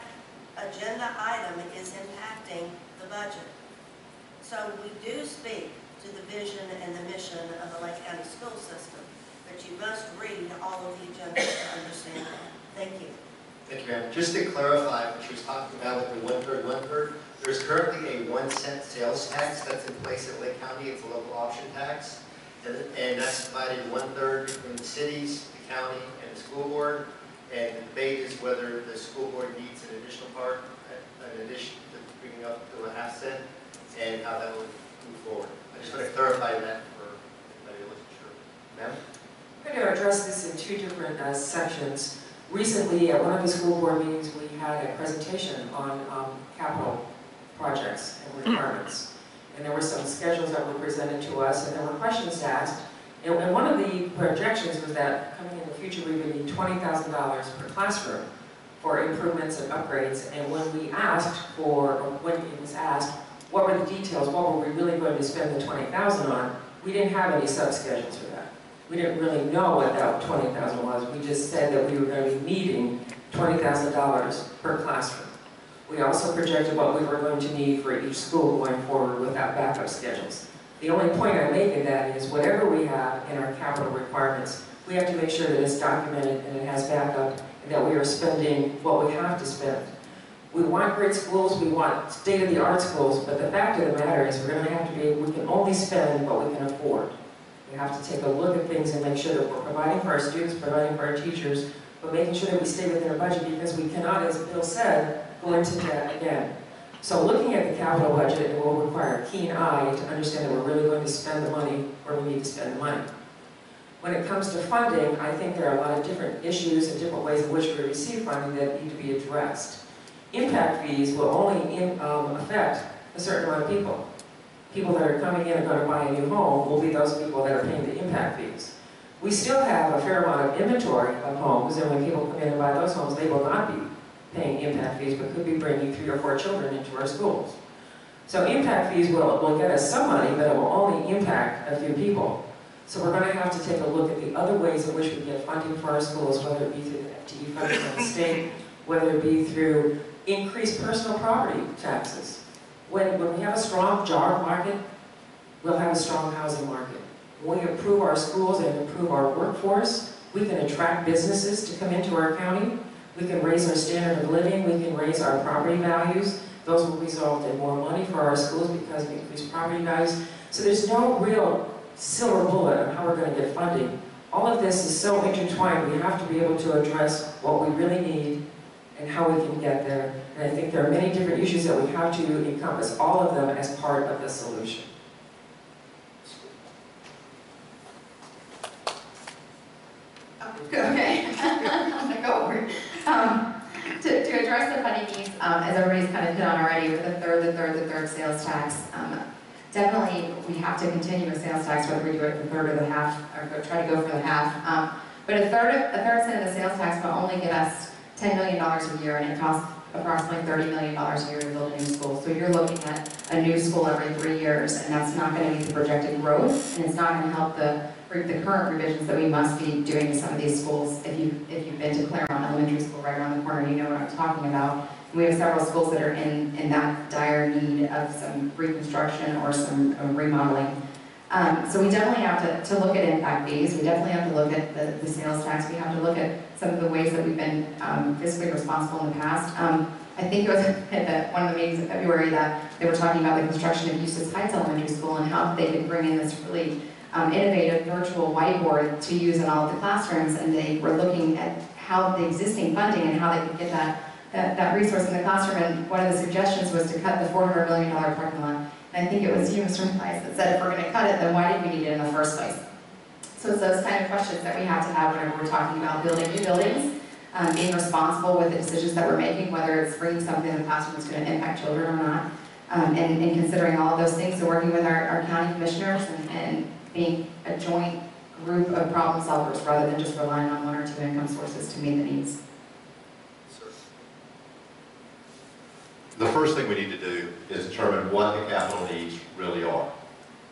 agenda item is impacting the budget. So we do speak to the vision and the mission of the Lake County school system, but you must read all of the agendas to understand that. Thank you. Thank you, ma'am. Just to clarify what she was talking about with the 1/3, 1/3, there's currently a 1 cent sales tax that's in place at Lake County. It's a local option tax, and that's divided 1/3 between the cities, the county, and the school board. And the debate is whether the school board needs an additional part, an addition to bringing up to a 1/2 cent, and how that will move forward. I just want to clarify that for anybody who wasn't sure. Ma'am? I'm going to address this in two different sections. Recently, at one of the school board meetings, we had a presentation on capital projects and requirements. And there were some schedules that were presented to us, and there were questions asked. And one of the projections was that coming in the future, we would need $20,000 per classroom for improvements and upgrades. And when we asked for, or when it was asked, what were the details, what were we really going to spend the $20,000 on, we didn't have any sub-schedules for that. We didn't really know what that $20,000 was. We just said that we were going to be needing $20,000 per classroom. We also projected what we were going to need for each school going forward without backup schedules. The only point I make in that is whatever we have in our capital requirements, we have to make sure that it's documented and it has backup and that we are spending what we have to spend. We want great schools, we want state-of-the-art schools, but the fact of the matter is we're going to have to be, we can only spend what we can afford. We have to take a look at things and make sure that we're providing for our students, providing for our teachers, but making sure that we stay within our budget because we cannot, as Bill said, go into debt again. So looking at the capital budget, it will require a keen eye to understand that we're really going to spend the money where we need to spend the money. When it comes to funding, I think there are a lot of different issues and different ways in which we receive funding that need to be addressed. Impact fees will only affect a certain amount of people. People that are coming in and going to buy a new home will be those people that are paying the impact fees. We still have a fair amount of inventory of homes, and when people come in and buy those homes, they will not be paying impact fees, but could be bringing 3 or 4 children into our schools. So impact fees will get us some money, but it will only impact a few people. So we're going to have to take a look at the other ways in which we get funding for our schools, whether it be through the FTE funding from the state, whether it be through increased personal property taxes. When we have a strong job market, we'll have a strong housing market. When we improve our schools and improve our workforce, we can attract businesses to come into our county. We can raise our standard of living. We can raise our property values. Those will result in more money for our schools because of increased property values. So there's no real silver bullet on how we're going to get funding. All of this is so intertwined. We have to be able to address what we really need and how we can get there. And I think there are many different issues that we have to encompass all of them as part of the solution. Okay, I'm gonna go over it. To address the funding needs, as everybody's kind of hit on already, with the third sales tax, definitely we have to continue with sales tax, whether we do it the third or the half, or try to go for the half. But a third cent of the sales tax will only get us $10 million a year, and it costs approximately $30 million a year to build a new school. So you're looking at a new school every 3 years, and that's not going to meet the projected growth, and it's not going to help the current revisions that we must be doing to some of these schools. If you've been to Claremont Elementary School right around the corner, you know what I'm talking about. We have several schools that are in that dire need of some reconstruction or some remodeling. So we definitely have to look at impact fees. We definitely have to look at the sales tax. We have to look at some of the ways that we've been fiscally responsible in the past. I think it was at one of the meetings in February that they were talking about the construction of Eustis Heights Elementary School and how they could bring in this really innovative virtual whiteboard to use in all of the classrooms, and they were looking at how the existing funding and how they could get that resource in the classroom, and one of the suggestions was to cut the $400 million parking lot. And I think it was you, Mr. Mathias, that said if we're going to cut it, then why did we need it in the first place? So it's those kind of questions that we have to have whenever we're talking about building new buildings, being responsible with the decisions that we're making, whether it's bringing something in the classroom that's going to impact children or not, and considering all of those things. So working with our county commissioners and being a joint group of problem solvers rather than just relying on one or two income sources to meet the needs. The first thing we need to do is determine what the capital needs really are.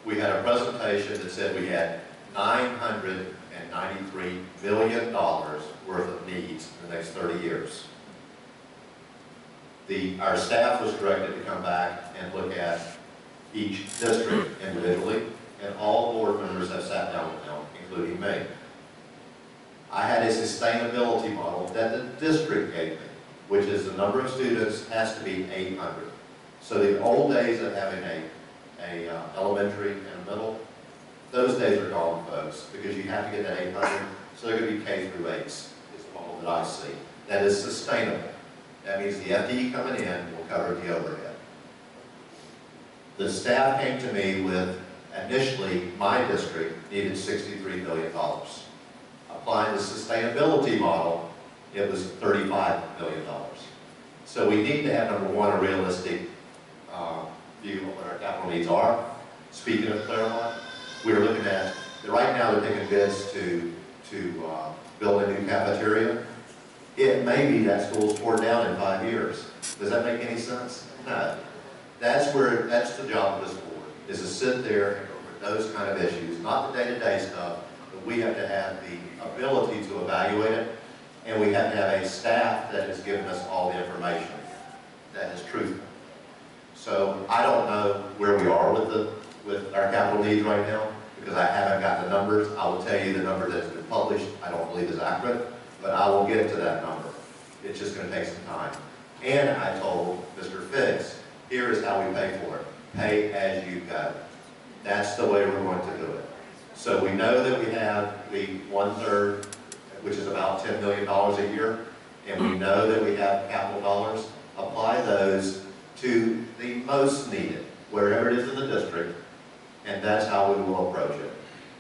We had a presentation that said we had $993 million worth of needs in the next 30 years. Our staff was directed to come back and look at each district individually, and all board members have sat down with them, including me. I had a sustainability model that the district gave me, which is the number of students has to be 800. So the old days of having a elementary and a middle, those days are gone, folks, because you have to get that 800. So they're going to be K through 8s, is the model that I see. That is sustainable. That means the FTE coming in will cover the overhead. The staff came to me with, initially, my district needed $63 million. Applying the sustainability model, it was $35 million. So we need to have, number one, a realistic view of what our capital needs are. Speaking of Claremont, we're looking at, right now they're taking bids to build a new cafeteria. It may be that school's torn down in 5 years. Does that make any sense? No. That's the job of this board, is to sit there and go over those kind of issues, not the day-to-day stuff, but we have to have the ability to evaluate it, and we have to have a staff that has given us all the information that is truthful. So I don't know where we are with our capital needs right now, because I haven't got the numbers. I will tell you the number that's been published, I don't believe is accurate, but I will get to that number. It's just going to take some time. And I told Mr. Figgs, here is how we pay for it. Pay as you go. That's the way we're going to do it. So we know that we have the 1/3, which is about $10 million a year, and we know that we have capital dollars. Apply those to the most needed, wherever it is in the district, and that's how we will approach it.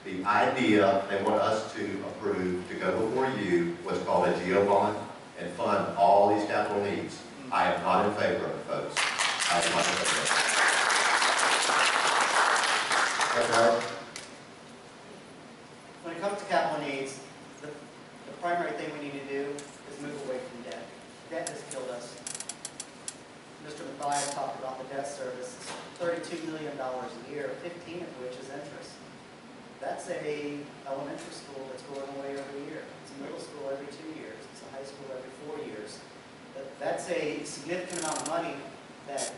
The idea, they want us to approve, to go before you, what's called a GO bond, and fund all these capital needs. I am not in favor of it, folks. I am not in favor of it. Dr. Howard? When it comes to capital needs, the primary thing we need to do is move away from debt. Debt has killed us. Mr. Mathias talked about the debt service. $32 million a year, 15 of which is interest. That's a elementary school that's going away every year. It's a middle school every 2 years. It's a high school every 4 years. That's a significant amount of money that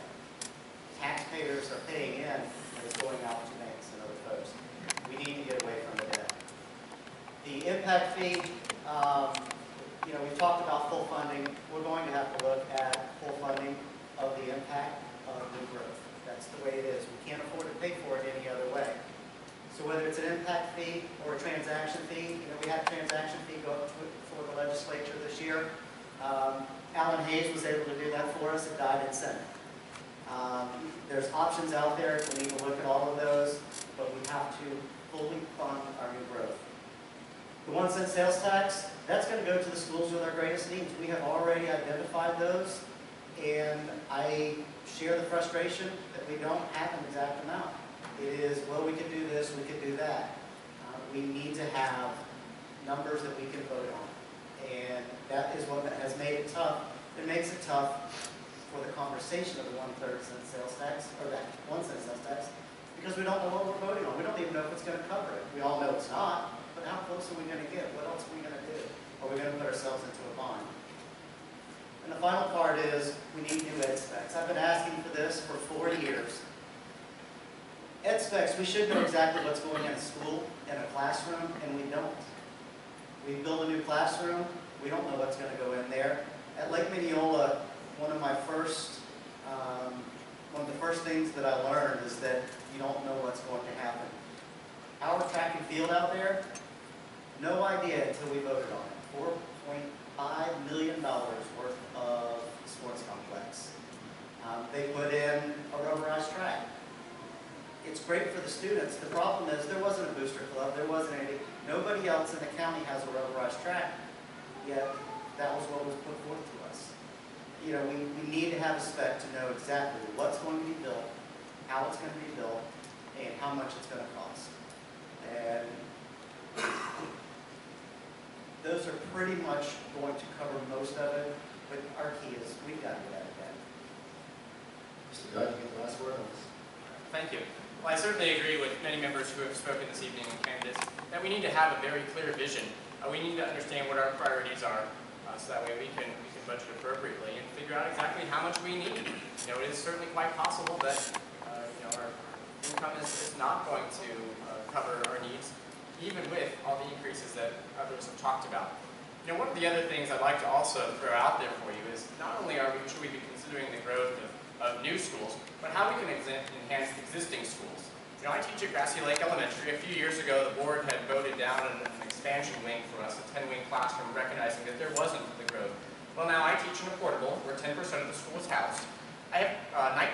taxpayers are paying in that is going out to banks and other folks. We need to get away from the debt. The impact fee, we've talked about full funding. We're going to have to look at full funding of the impact of new growth. That's the way it is. We can't afford to pay for it any other way. So whether it's an impact fee or a transaction fee, we had a transaction fee go up before the legislature this year. Alan Hayes was able to do that for us. It died in Senate. There's options out there. We need to look at all of those, but we have to fully fund our new growth. The 1 cent sales tax, that's going to go to the schools with our greatest needs. We have already identified those, and I share the frustration that we don't have an exact amount. It is, well, we could do this, we could do that. We need to have numbers that we can vote on, and that is what has made it tough. It makes it tough for the conversation of the 1/3 cent sales tax, or that 1 cent sales tax, because we don't know what we're voting on. We don't even know if it's going to cover it. We all know it's not, but how close are we going to get? What else are we going to do? Are we going to put ourselves into a bind? And the final part is we need new ed specs. I've been asking for this for 4 years. Ed specs, we should know exactly what's going in a school, in a classroom, and we don't. We build a new classroom, we don't know what's going to go in there. At Lake Mineola, one of the first things that I learned is that you don't know what's going to happen. Our track and field out there, no idea until we voted on it. $4.5 million worth of sports complex. They put in a rubberized track. It's great for the students. The problem is there wasn't a booster club. There wasn't any. Nobody else in the county has a rubberized track, yet that was what was put forth to us. We need to have a spec to know exactly what's going to be built, how it's going to be built, and how much it's going to cost. And those are pretty much going to cover most of it, but our key is we've got to get at that. Mr. Dodd, you get the last word on this. Thank you. Well, I certainly agree with many members who have spoken this evening and candidates that we need to have a very clear vision. We need to understand what our priorities are, so that way we can budget appropriately and figure out exactly how much we need. It is certainly quite possible that our income is not going to cover our needs, even with all the increases that others have talked about. One of the other things I'd like to also throw out there for you is not only should we be considering the growth of new schools, but how we can enhance existing schools. I teach at Grassy Lake Elementary. A few years ago, the board had voted down an expansion wing for us, a 10-wing classroom, recognizing that there wasn't the growth. Well, now I teach in a portable, where 10% of the school is housed. I have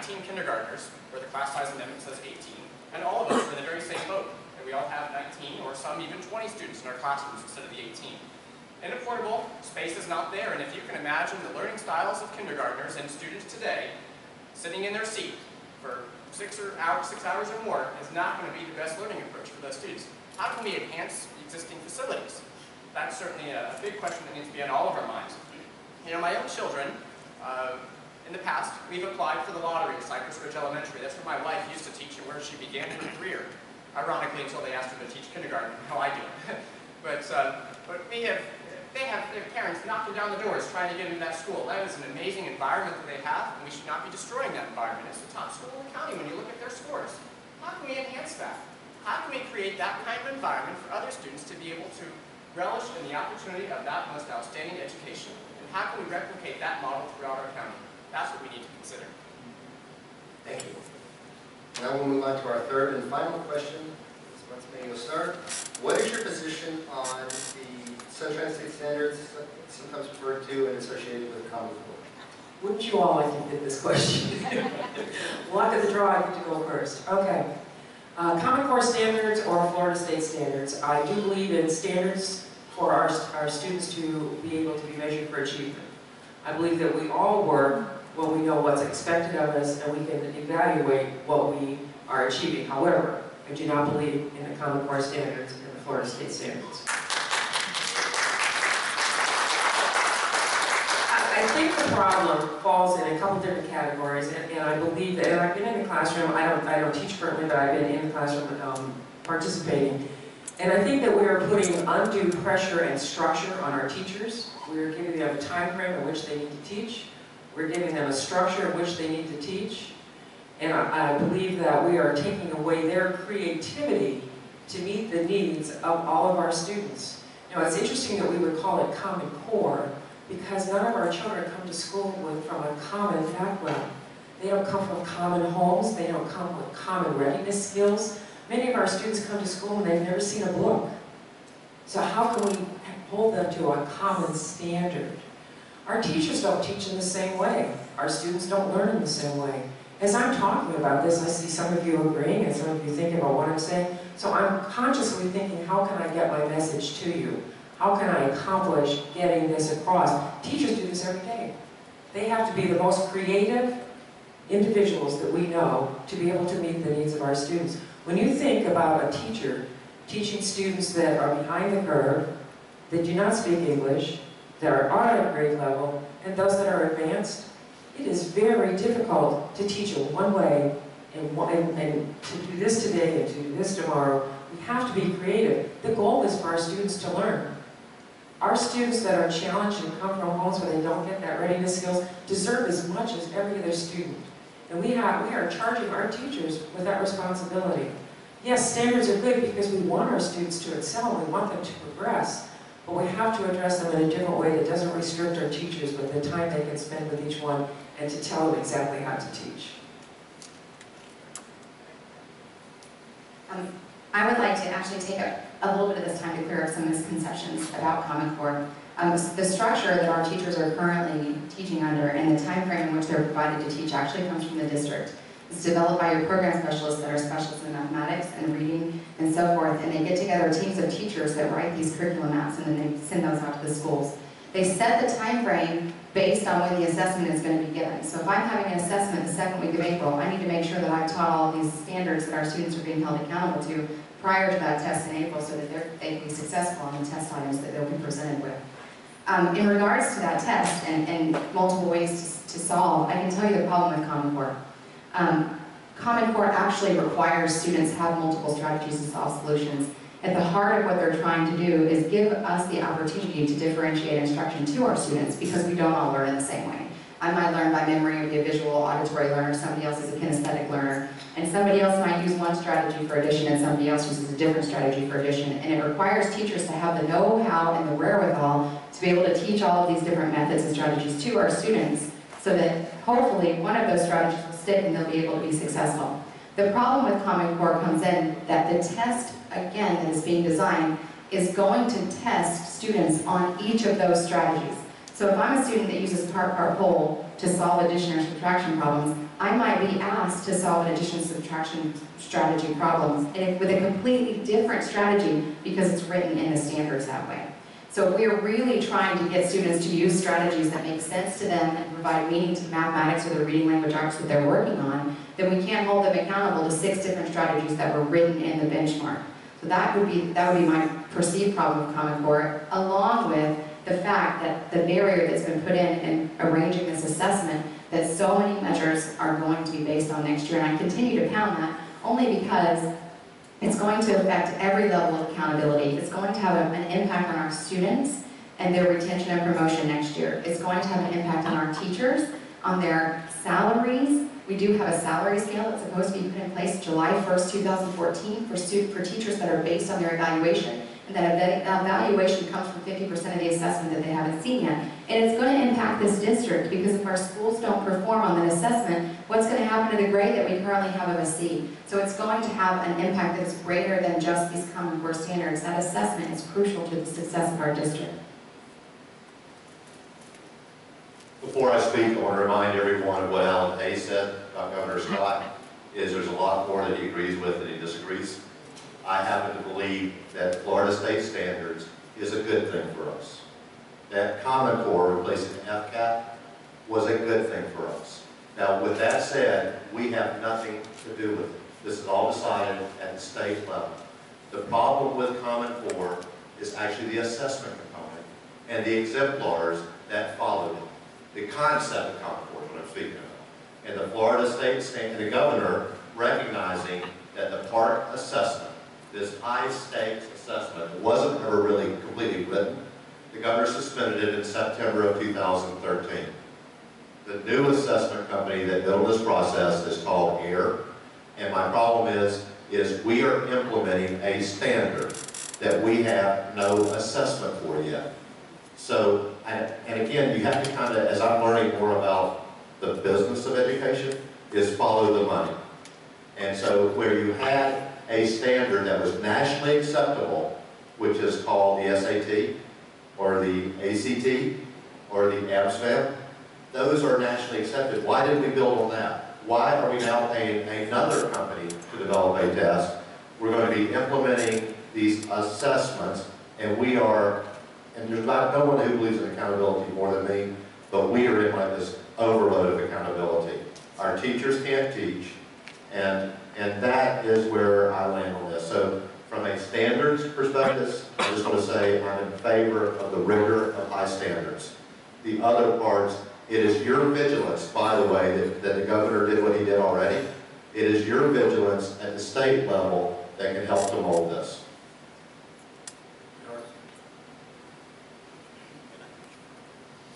19 kindergartners, where the class size amendment says 18, and all of us are in the very same boat. And we all have 19, or some even 20 students in our classrooms instead of the 18. In a portable, space is not there, and if you can imagine the learning styles of kindergartners and students today, sitting in their seat for 6 hours or more is not going to be the best learning approach for those students. How can we enhance the existing facilities? That's certainly a big question that needs to be on all of our minds. My own children, in the past, we've applied for the lottery at Cypress Ridge Elementary. That's where my wife used to teach and where she began her career. Ironically, until they asked her to teach kindergarten, how I do it. but they have their parents knocking down the doors trying to get into that school. That is an amazing environment that they have, and we should not be destroying that environment. It's the top school in the county when you look at their scores. How can we enhance that? How can we create that kind of environment for other students to be able to relish in the opportunity of that most outstanding education? And how can we replicate that model throughout our county? That's what we need to consider. Thank you. Now we'll move on to our third and final question. Once maybe we'll start. What is your position on the Sunshine State Standards, sometimes referred to and associated with Common Core? Wouldn't you all like to get this question? Luck of the draw, I get to go first. Okay. Common Core standards or Florida State standards. I do believe in standards for our students to be able to be measured for achievement. I believe that we all work when we know what's expected of us and we can evaluate what we are achieving. However, I do not believe in the Common Core standards and the Florida State standards. I think the problem falls in a couple different categories, and I believe that, and I've been in the classroom, I don't teach currently, but I've been in the classroom participating, And I think that we are putting undue pressure and structure on our teachers. We are giving them a time frame in which they need to teach. We're giving them a structure in which they need to teach. And I believe that we are taking away their creativity to meet the needs of all of our students. Now, it's interesting that we would call it Common Core because none of our children come to school from a common background. They don't come from common homes. They don't come with common readiness skills. Many of our students come to school and they've never seen a book. So how can we hold them to a common standard? Our teachers don't teach in the same way. Our students don't learn in the same way. As I'm talking about this, I see some of you agreeing and some of you thinking about what I'm saying. So I'm consciously thinking, how can I get my message to you? How can I accomplish getting this across? Teachers do this every day. They have to be the most creative individuals that we know to be able to meet the needs of our students. When you think about a teacher teaching students that are behind the curve, that do not speak English, that are at grade level, and those that are advanced, it is very difficult to teach it one way and to do this today and to do this tomorrow. We have to be creative. The goal is for our students to learn. Our students that are challenged and come from homes where they don't get that readiness skills deserve as much as every other student. And we are charging our teachers with that responsibility. Yes, standards are good because we want our students to excel, we want them to progress, but we have to address them in a different way that doesn't restrict our teachers with the time they can spend with each one and to tell them exactly how to teach. I would like to actually take a little bit of this time to clear up some misconceptions about Common Core. The structure that our teachers are currently teaching under and the time frame in which they're provided to teach actually comes from the district. It's developed by your program specialists that are specialists in mathematics and reading and so forth, and they get together teams of teachers that write these curriculum maps and then they send those out to the schools. They set the time frame based on when the assessment is going to be given. So if I'm having an assessment the second week of April, I need to make sure that I've taught all of these standards that our students are being held accountable to prior to that test in April so that they can be successful on the test items that they'll be presented with. In regards to that test and multiple ways to solve, I can tell you the problem with Common Core. Common Core actually requires students to have multiple strategies to solve solutions. At the heart of what they're trying to do is give us the opportunity to differentiate instruction to our students because we don't all learn in the same way. I might learn by memory or be a visual auditory learner, somebody else is a kinesthetic learner, and somebody else might use one strategy for addition and somebody else uses a different strategy for addition. And it requires teachers to have the know-how and the wherewithal to be able to teach all of these different methods and strategies to our students so that hopefully one of those strategies will stick and they'll be able to be successful. The problem with Common Core comes in that the test, again, that is being designed is going to test students on each of those strategies. So if I'm a student that uses part-whole to solve addition or subtraction problems, I might be asked to solve an addition subtraction strategy problems with a completely different strategy because it's written in the standards that way. So if we're really trying to get students to use strategies that make sense to them and provide meaning to mathematics or the reading language arts that they're working on, then we can't hold them accountable to 6 different strategies that were written in the benchmark. So that would be my perceived problem with Common Core, along with the fact that the barrier that's been put in arranging this assessment, that so many measures are going to be based on next year, and I continue to pound that only because it's going to affect every level of accountability. It's going to have an impact on our students and their retention and promotion next year. It's going to have an impact on our teachers, on their salaries. We do have a salary scale that's supposed to be put in place July 1st, 2014 for teachers that are based on their evaluation. And that evaluation comes from 50% of the assessment that they haven't seen yet. And it's going to impact this district because if our schools don't perform on that assessment, what's going to happen to the grade that we currently have of a C? So it's going to have an impact that's greater than just these Common Core standards. That assessment is crucial to the success of our district. Before I speak, I want to remind everyone of what Alan Hayes said about Governor Scott, is there's a lot more that he agrees with than he disagrees. I happen to believe that Florida state standards is a good thing for us. That Common Core replacing FCAT was a good thing for us. Now, with that said, we have nothing to do with it. This is all decided at the state level. The problem with Common Core is actually the assessment component and the exemplars that followed it. The concept of Common Core is what I'm speaking about. And the Florida state and the governor recognizing that the part assessment, this high-stakes assessment. It wasn't ever really completely written. The governor suspended it in September of 2013. The new assessment company that built this process is called AIR. And my problem is we are implementing a standard that we have no assessment for yet. So, and again, you have to kind of, as I'm learning more about the business of education, is follow the money. And so where you had a standard that was nationally acceptable, which is called the SAT, or the ACT, or the AMSVAM, those are nationally accepted. Why did we build on that? Why are we now paying another company to develop a test? We're going to be implementing these assessments, and we are, and there's no one who believes in accountability more than me, but we are in like this overload of accountability. Our teachers can't teach, and that is where I land on this. So from a standards perspective, I just want to say I'm in favor of the rigor of high standards. The other parts, it is your vigilance, by the way, that the governor did what he did already. It is your vigilance at the state level that can help to mold this.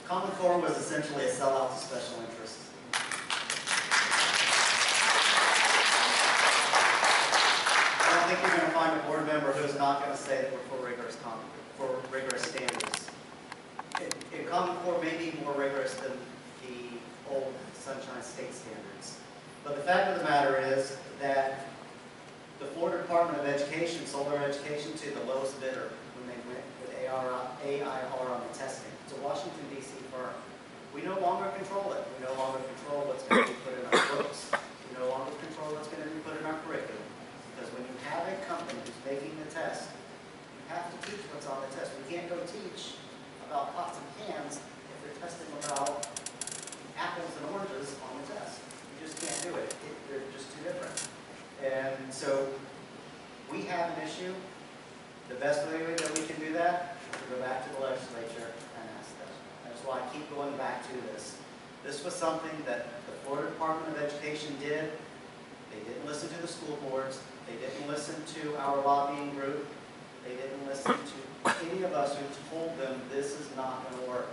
Common Core was essentially a sellout to special interests. I don't think you're going to find a board member who's not going to say that we're for rigorous standards. In Common Core may be more rigorous than the old Sunshine State standards. But the fact of the matter is that the Florida Department of Education sold our education to the lowest bidder when they went with AIR on the testing. It's a Washington, D.C. firm. We no longer control it. We no longer control what's going to be put in our books. We no longer control what's going to be put in our curriculum. Because when you have a company who's making the test, you have to teach what's on the test. We can't go teach about pots and pans if they're testing about apples and oranges on the test. You just can't do it. They're just too different. And so we have an issue. The best way that we can do that is to go back to the legislature and ask them. That's why I keep going back to this. This was something that the Florida Department of Education did. They didn't listen to the school boards. They didn't listen to our lobbying group. They didn't listen to any of us who told them this is not going to work.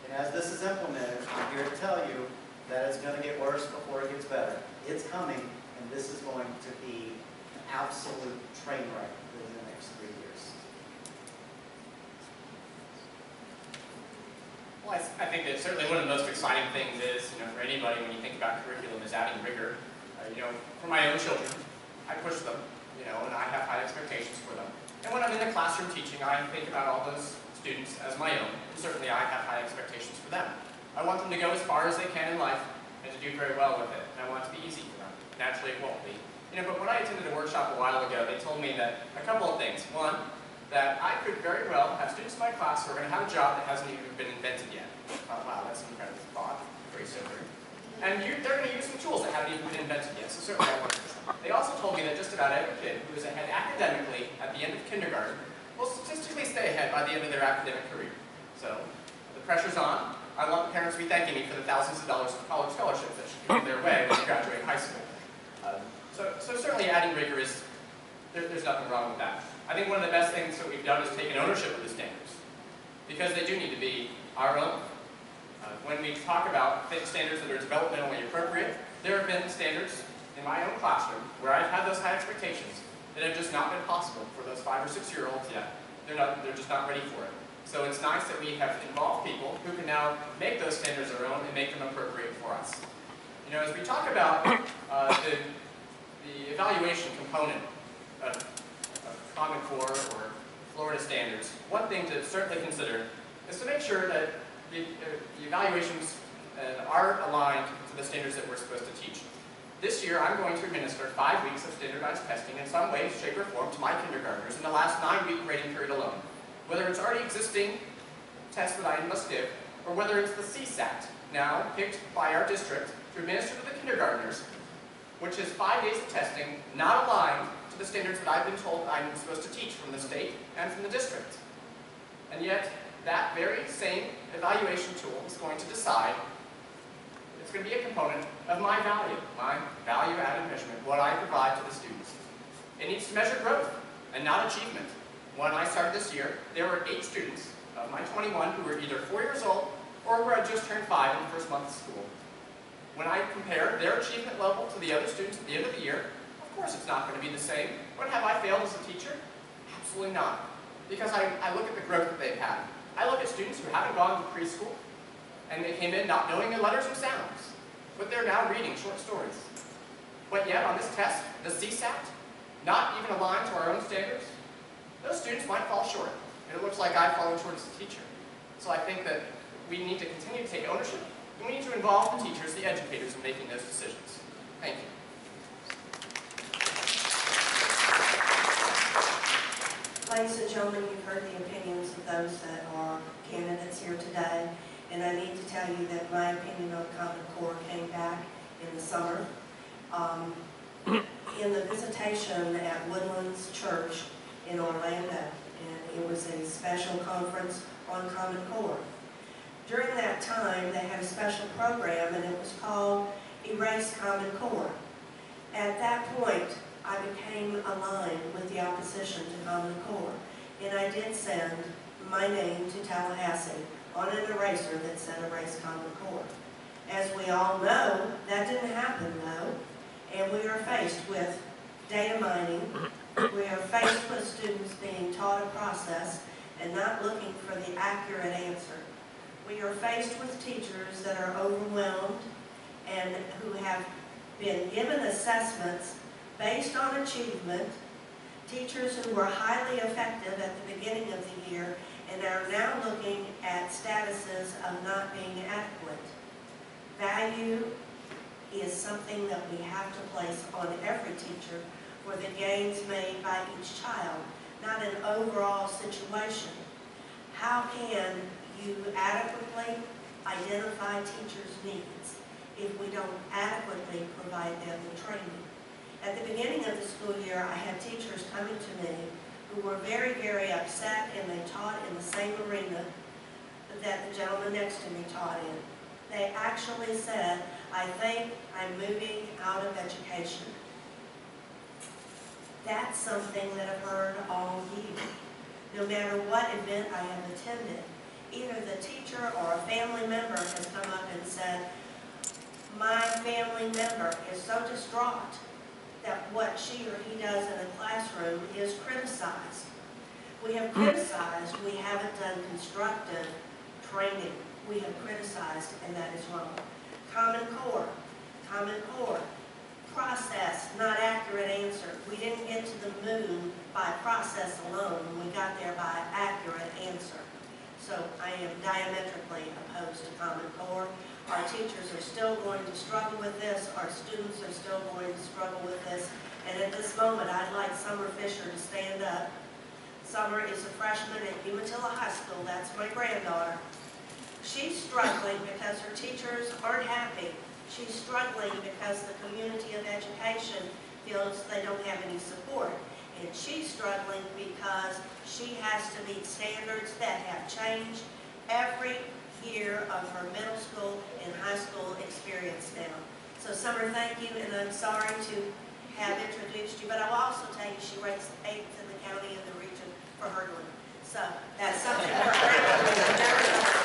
And as this is implemented, I'm here to tell you that it's going to get worse before it gets better. It's coming, and this is going to be an absolute train wreck within the next 3 years. Well, I think that certainly one of the most exciting things is, for anybody when you think about curriculum is adding rigor. For my own children, I push them, and I have high expectations for them. And when I'm in the classroom teaching, I think about all those students as my own, and certainly I have high expectations for them. I want them to go as far as they can in life and to do very well with it, and I want it to be easy for them. Naturally, it won't be. But when I attended a workshop a while ago, they told me that a couple of things. One, that I could very well have students in my class who are going to have a job that hasn't even been invented yet. Wow, that's an incredible thought. Very sobering. And they're going to use some tools that haven't even been invented yet, so certainly I want this. They also told me that just about every kid who is ahead academically at the end of kindergarten will statistically stay ahead by the end of their academic career. So, the pressure's on. I want the parents to be thanking me for the thousands of dollars of college scholarships that should come their way when they graduate high school. So certainly adding rigor is, there's nothing wrong with that. I think one of the best things that we've done is taken ownership of the standards, because they do need to be our own. When we talk about standards that are developmentally appropriate, there have been standards in my own classroom where I've had those high expectations that have just not been possible for those 5 or 6 year olds yet. They're just not ready for it. So it's nice that we have involved people who can now make those standards our own and make them appropriate for us. As we talk about the evaluation component of Common Core or Florida standards, one thing to certainly consider is to make sure that the evaluations are aligned to the standards that we're supposed to teach. This year, I'm going to administer 5 weeks of standardized testing in some way, shape, or form to my kindergartners in the last 9-week grading period alone. Whether it's already existing tests that I must give, or whether it's the CSAT, now picked by our district to administer to the kindergartners, which is 5 days of testing not aligned to the standards that I've been told I'm supposed to teach from the state and from the district. And yet, that very same evaluation tool is going to decide, it's going to be a component of my value-added measurement, what I provide to the students. It needs to measure growth and not achievement. When I started this year, there were 8 students of my 21 who were either 4 years old or who had just turned 5 in the first month of school. When I compare their achievement level to the other students at the end of the year, of course it's not going to be the same. But have I failed as a teacher? Absolutely not. Because I look at the growth that they've had. I look at students who haven't gone to preschool, and they came in not knowing the letters and sounds, but they're now reading short stories. But yet on this test, the CSAT, not even aligned to our own standards, those students might fall short. And it looks like I've fallen short as a teacher. So I think that we need to continue to take ownership, and we need to involve the teachers, the educators, in making those decisions. Thank you. Ladies and gentlemen, you've heard the opinions of those that are candidates here today, and I need to tell you that my opinion on Common Core came back in the summer. In the visitation at Woodlands Church in Orlando, and it was a special conference on Common Core. During that time, they had a special program, and it was called Erase Common Core. At that point, I became aligned with the opposition to Common Core, and I did send my name to Tallahassee on an eraser that said Erase Common Core. As we all know, that didn't happen though, and we are faced with data mining. We are faced with students being taught a process and not looking for the accurate answer. We are faced with teachers that are overwhelmed and who have been given assessments based on achievement, teachers who were highly effective at the beginning of the year and are now looking at statuses of not being adequate. Value is something that we have to place on every teacher for the gains made by each child, not an overall situation. How can you adequately identify teachers' needs if we don't adequately provide them the training? At the beginning of the school year, I had teachers coming to me who were very, very upset, and they taught in the same arena that the gentleman next to me taught in. They actually said, "I think I'm moving out of education." That's something that I've heard all year. No matter what event I have attended, either the teacher or a family member has come up and said, "My family member is so distraught that what she or he does in a classroom is criticized." We have criticized, we haven't done constructive training. We have criticized, and that is wrong. Common Core, process, not accurate answer. We didn't get to the moon by process alone, we got there by accurate answer. So I am diametrically opposed to Common Core. Our teachers are still going to struggle with this, our students are still going to struggle with this, and at this moment I'd like Summer Fisher to stand up. Summer is a freshman at Umatilla High School, that's my granddaughter. She's struggling because her teachers aren't happy. She's struggling because the community of education feels they don't have any support. And she's struggling because she has to meet standards that have changed every year of her middle school and high school experience now. So Summer, thank you, and I'm sorry to have introduced you, but I will also tell you she ranks 8th in the county and the region for hurdling. So that's something we're grateful for.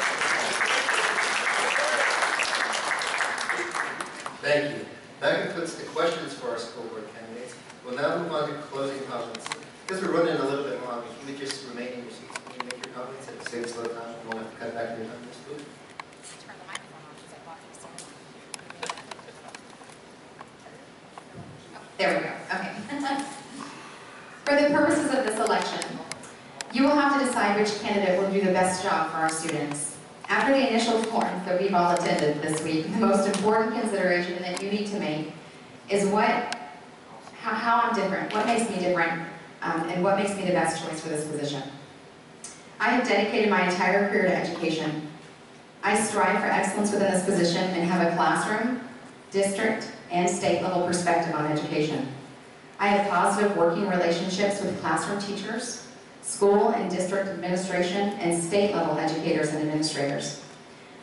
Thank you. That concludes the questions for our school board candidates. We'll now move on to closing comments. Because we're running a little bit long, if you would just remain in your seats when you make your comments at the same slow time, we won't have to cut back your time this week. Turn the microphone on because I bought this one. There we go. Okay. For the purposes of this election, you will have to decide which candidate will do the best job for our students. After the initial forums that we've all attended this week, the most important consideration that you need to make is how I'm different, what makes me different, and what makes me the best choice for this position. I have dedicated my entire career to education. I strive for excellence within this position and have a classroom, district, and state level perspective on education. I have positive working relationships with classroom teachers, school and district administration, and state level educators and administrators.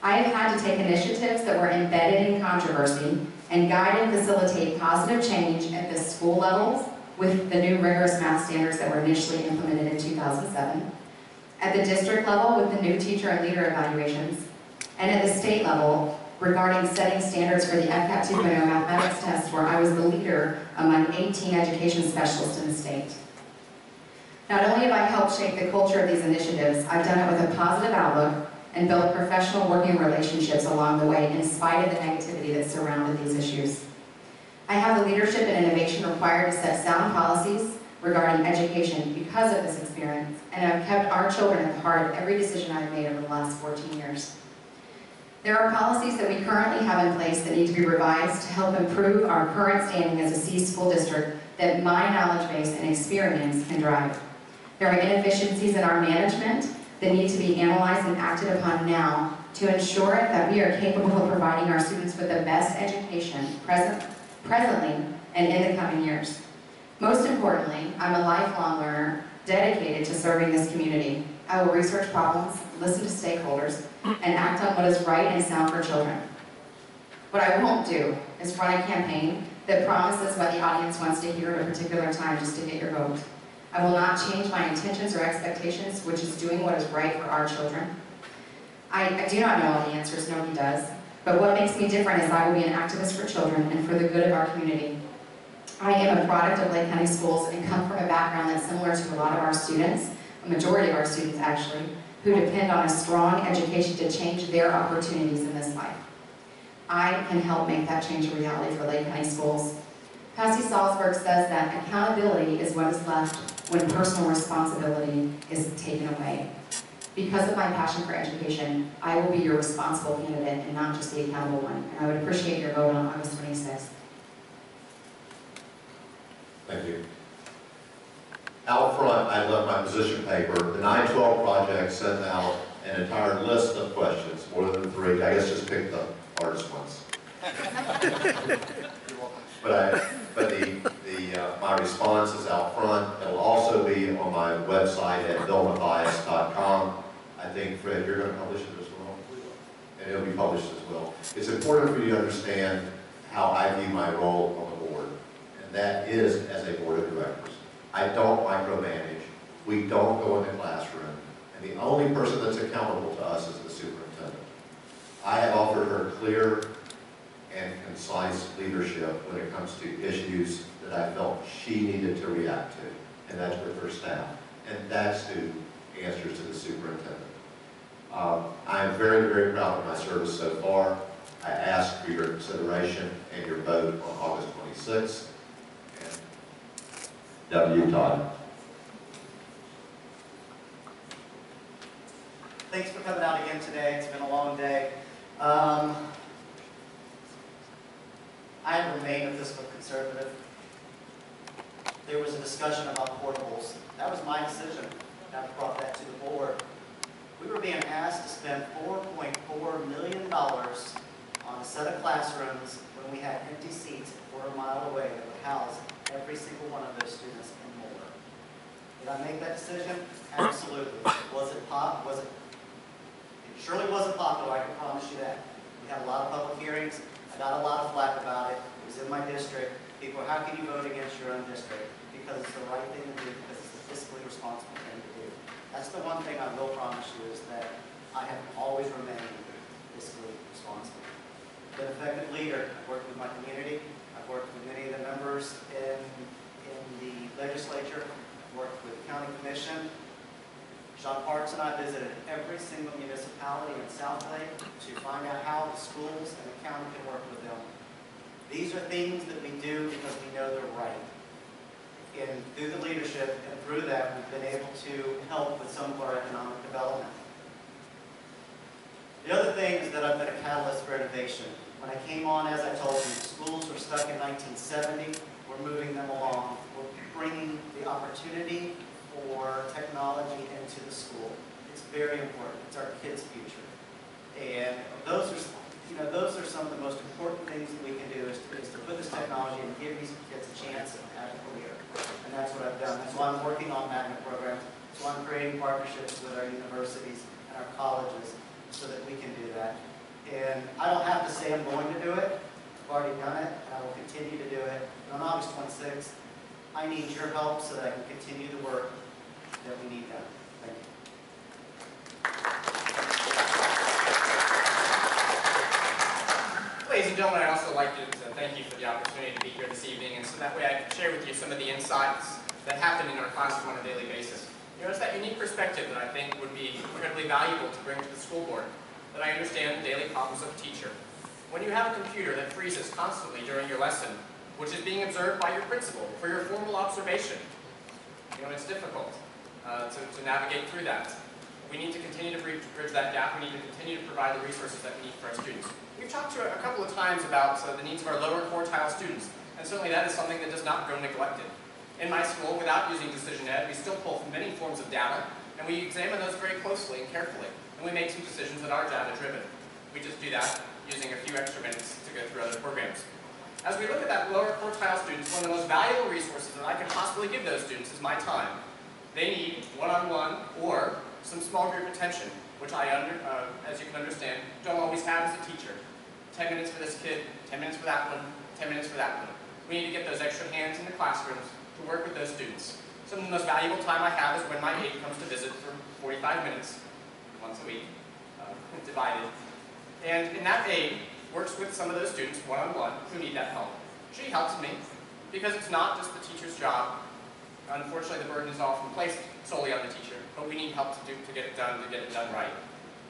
I have had to take initiatives that were embedded in controversy and guide and facilitate positive change at the school levels, with the new rigorous math standards that were initially implemented in 2007, at the district level with the new teacher and leader evaluations, and at the state level regarding setting standards for the FCAT 2.0 mathematics test, where I was the leader among 18 education specialists in the state. Not only have I helped shape the culture of these initiatives, I've done it with a positive outlook and built professional working relationships along the way in spite of the negativity that surrounded these issues. I have the leadership and innovation required to set sound policies regarding education because of this experience, and have kept our children at the heart of every decision I've made over the last 14 years. There are policies that we currently have in place that need to be revised to help improve our current standing as a C school district that my knowledge base and experience can drive. There are inefficiencies in our management that need to be analyzed and acted upon now to ensure that we are capable of providing our students with the best education presently and in the coming years. Most importantly, I'm a lifelong learner dedicated to serving this community. I will research problems, listen to stakeholders, and act on what is right and sound for children. What I won't do is run a campaign that promises what the audience wants to hear at a particular time just to get your vote. I will not change my intentions or expectations, which is doing what is right for our children. I do not know all the answers, nobody does, but what makes me different is I will be an activist for children and for the good of our community. I am a product of Lake County Schools and come from a background that's similar to a lot of our students, a majority of our students actually, who depend on a strong education to change their opportunities in this life. I can help make that change a reality for Lake County Schools. Patsy Salzberg says that accountability is what is left when personal responsibility is taken away. Because of my passion for education, I will be your responsible candidate and not just the accountable one. And I would appreciate your vote on August 26th. Thank you. Out front, I left my position paper. The 912 project sent out an entire list of questions, more than 3. I guess just pick the hardest ones. My response is out front. It'll also be on my website at billmathias.com. I think, Fred, you're going to publish it as well? And it'll be published as well. It's important for you to understand how I view my role on the board, and that is as a board of directors. I don't micromanage. We don't go in the classroom, and the only person that's accountable to us is the superintendent. I have offered her clear and concise leadership when it comes to issues that I felt she needed to react to, and that's with her staff, and that's who answers to the superintendent. I am very, very proud of my service so far. I ask for your consideration and your vote on August 26th. And W. Todd. Thanks for coming out again today. It's been a long day. I remain a fiscal conservative. There was a discussion about portables. That was my decision. I brought that to the board. We were being asked to spend $4.4 million on a set of classrooms when we had empty seats a quarter mile away that would house every single one of those students and more. Did I make that decision? Absolutely. Was it pop? It surely wasn't popular, I can promise you that. We had a lot of public hearings. I got a lot of flack about it. It was in my district. People, how can you vote against your own district? Because it's the right thing to do, because it's the fiscally responsible thing to do. That's the one thing I will promise you, is that I have always remained fiscally responsible. Been an effective leader. I've worked with my community. I've worked with many of the members in the legislature. I've worked with the county commission. Sean Parks and I visited every single municipality in South Lake to find out how the schools and the county can work with them. These are things that we do because we know they're right. And through the leadership and through that, we've been able to help with some of our economic development. The other thing is that I've been a catalyst for innovation. When I came on, as I told you, schools were stuck in 1970. We're moving them along. We're bringing the opportunity for technology into the school. It's very important. It's our kids' future. And those are some of the most important things that we can do is to put this technology and give these kids a chance at a career. And that's what I've done. That's why I'm working on magnet programs. That's why I'm creating partnerships with our universities and our colleges so that we can do that. And I don't have to say I'm going to do it. I've already done it, and I will continue to do it. And on August 26th, I need your help so that I can continue the work that we need done. Thank you. Ladies and gentlemen, I'd also like to thank you for the opportunity to be here this evening, and so that way I can share with you some of the insights that happen in our classroom on a daily basis. You know, it's that unique perspective that I think would be incredibly valuable to bring to the school board, that I understand the daily problems of a teacher. When you have a computer that freezes constantly during your lesson, which is being observed by your principal for your formal observation, you know, it's difficult to navigate through that. We need to continue to bridge that gap. We need to continue to provide the resources that we need for our students. We've talked to a couple of times about the needs of our lower quartile students, and certainly that is something that does not go neglected. In my school, without using Decision Ed, we still pull from many forms of data, and we examine those very closely and carefully, and we make some decisions that are data-driven. We just do that using a few extra minutes to go through other programs. As we look at that lower quartile students, one of the most valuable resources that I can possibly give those students is my time. They need one-on-one or some small group attention, which I, as you can understand, don't always have as a teacher. 10 minutes for this kid, 10 minutes for that one, 10 minutes for that one. We need to get those extra hands in the classrooms to work with those students. Some of the most valuable time I have is when my aide comes to visit for 45 minutes, once a week, divided. And in that aide works with some of those students one-on-one who need that help. She helps me because it's not just the teacher's job. Unfortunately, the burden is often placed solely on the teacher, but we need help to get it done right.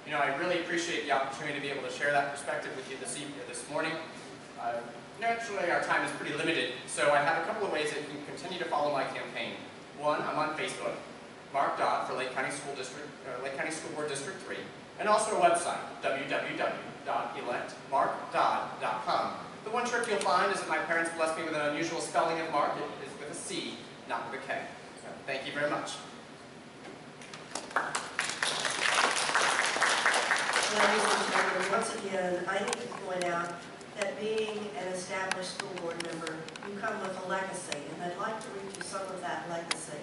You know, I really appreciate the opportunity to be able to share that perspective with you this morning. Naturally, our time is pretty limited, so I have a couple of ways that you can continue to follow my campaign. One, I'm on Facebook, Mark Dodd for Lake County School Board District 3, and also our website, www.electmarkdodd.com. The one trick you'll find is that my parents blessed me with an unusual spelling of Mark. It is with a C, not with a K. So, thank you very much. Ladies and gentlemen, once again, I need to point out that being an established school board member, you come with a legacy, and I'd like to read you some of that legacy.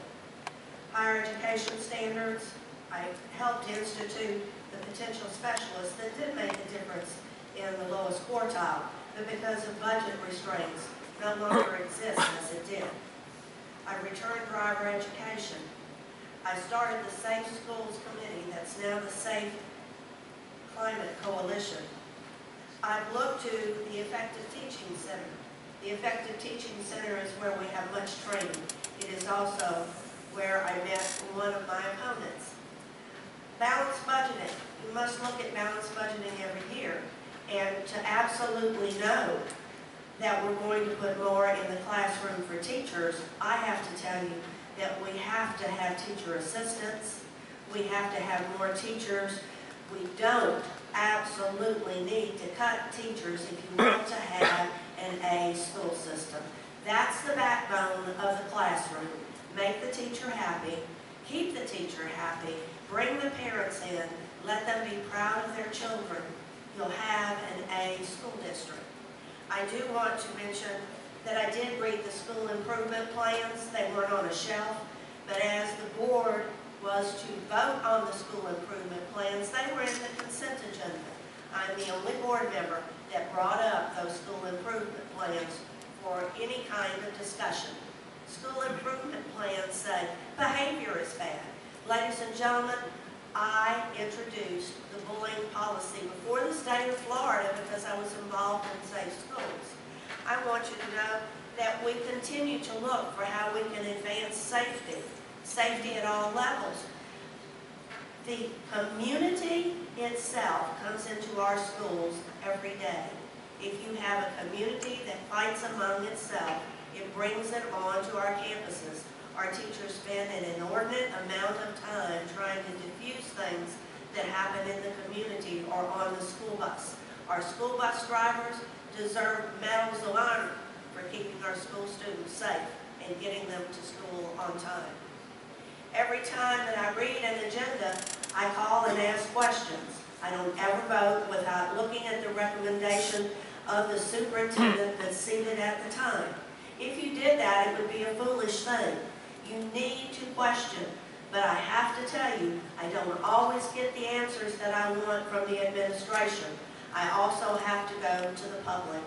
Higher education standards, I helped institute the potential specialists that did make a difference in the lowest quartile, but because of budget restraints, no longer exists as it did. I returned driver education. I started the Safe Schools Committee that's now the Safe Climate Coalition. I've looked to the Effective Teaching Center. The Effective Teaching Center is where we have much training. It is also where I met one of my opponents. Balanced budgeting. You must look at balanced budgeting every year. And to absolutely know that we're going to put more in the classroom for teachers, I have to tell you that we have to have teacher assistants. We have to have more teachers. We don't absolutely need to cut teachers if you want to have an A school system. That's the backbone of the classroom. Make the teacher happy, keep the teacher happy, bring the parents in, let them be proud of their children. You'll have an A school district. I do want to mention that I did read the school improvement plans. They weren't on a shelf, but as the board was to vote on the school improvement plans, they were in the consent agenda. I'm the only board member that brought up those school improvement plans for any kind of discussion. School improvement plans say behavior is bad. Ladies and gentlemen, I introduced the bullying policy before the state of Florida because I was involved in Safe Schools. I want you to know that we continue to look for how we can advance safety at all levels. The community itself comes into our schools every day. If you have a community that fights among itself, it brings it onto our campuses. Our teachers spend an inordinate amount of time trying to diffuse things that happen in the community or on the school bus. Our school bus drivers deserve medals of honor for keeping our school students safe and getting them to school on time. Every time that I read an agenda, I call and ask questions. I don't ever vote without looking at the recommendation of the superintendent that's seated at the time. If you did that, it would be a foolish thing. You need to question, but I have to tell you, I don't always get the answers that I want from the administration. I also have to go to the public.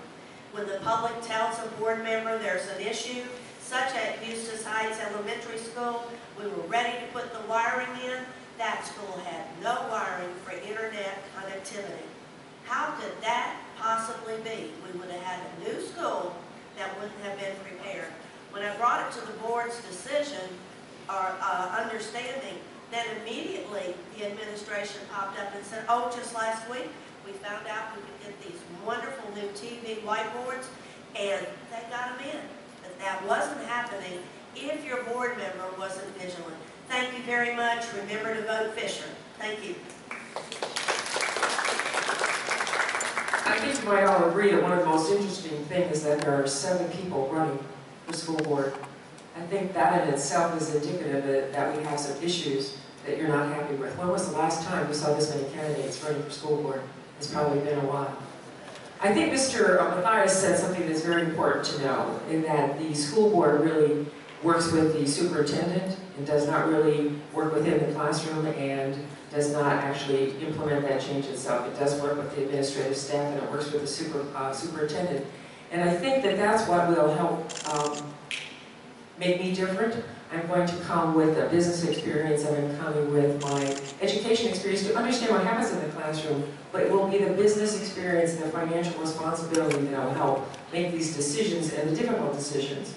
When the public tells a board member there's an issue, such at Eustis Heights Elementary School. We were ready to put the wiring in. That school had no wiring for internet connectivity. How could that possibly be? We would have had a new school that wouldn't have been prepared. When I brought it to the board's decision or understanding, then immediately the administration popped up and said, oh, just last week we found out we could get these wonderful new TV whiteboards, and they got them in. But that wasn't happening if your board member wasn't vigilant. Thank you very much. Remember to vote Fisher. Thank you. I think you might all agree that one of the most interesting things is that there are 7 people running for school board. I think that in itself is indicative that we have some issues that you're not happy with. When was the last time you saw this many candidates running for school board? It's probably been a while. I think Mr. Mathias said something that's very important to know, in that the school board really works with the superintendent and does not really work within the classroom and does not actually implement that change itself. It does work with the administrative staff and it works with the superintendent. And I think that that's what will help make me different. I'm going to come with a business experience and I'm coming with my education experience to understand what happens in the classroom, but it will be the business experience and the financial responsibility that will help make these decisions and the difficult decisions.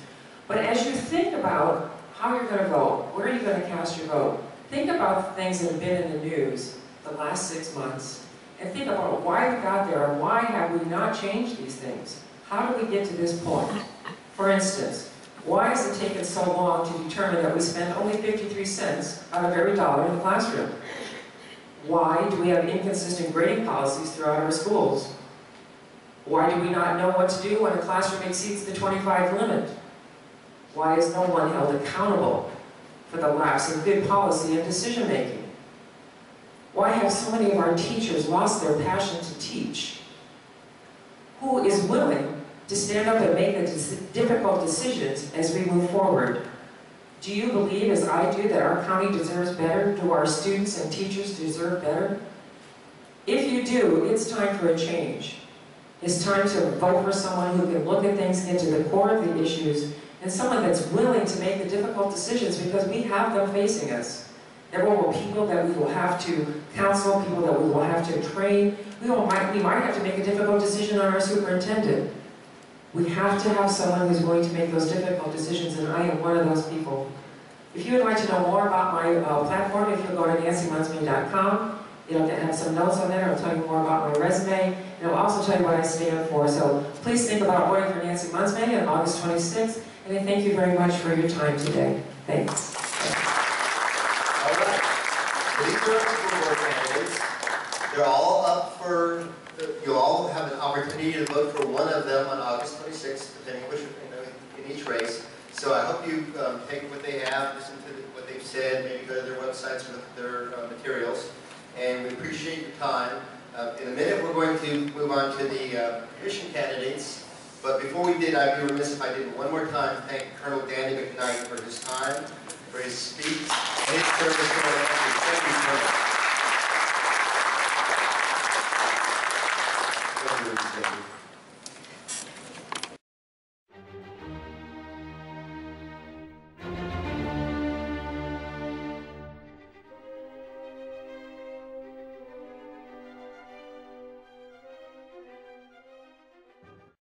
But as you think about how you're going to vote, where are you going to cast your vote, think about the things that have been in the news the last 6 months, and think about why we got there and why have we not changed these things. How did we get to this point? For instance, why has it taken so long to determine that we spend only 53 cents out of every dollar in the classroom? Why do we have inconsistent grading policies throughout our schools? Why do we not know what to do when a classroom exceeds the 25 limit? Why is no one held accountable for the lapse in good policy and decision making? Why have so many of our teachers lost their passion to teach? Who is willing to stand up and make the difficult decisions as we move forward? Do you believe, as I do, that our county deserves better? Do our students and teachers deserve better? If you do, it's time for a change. It's time to vote for someone who can look at things, get to the core of the issues, and someone that's willing to make the difficult decisions, because we have them facing us. There will be people that we will have to counsel, people that we will have to train. We might have to make a difficult decision on our superintendent. We have to have someone who's going to make those difficult decisions, and I am one of those people. If you would like to know more about my platform, if you'll go to nancymunsme.com, it'll have some notes on there. It'll tell you more about my resume, and it'll also tell you what I stand for. So please think about voting for Nancy Munsme on August 26th, and I thank you very much for your time today. Thanks. All right. These are our school board candidates. They're all up for, you all have an opportunity to vote for one of them on August 26th, depending which, in each race. So I hope you take what they have, listen to what they've said, maybe go to their websites for their materials. And we appreciate your time. In a minute, we're going to move on to the commission candidates. But before we did, I'd be remiss if I didn't one more time thank Colonel Danny McKnight for his time, for his speech, and his service to our country. Thank you, Colonel. Thank you.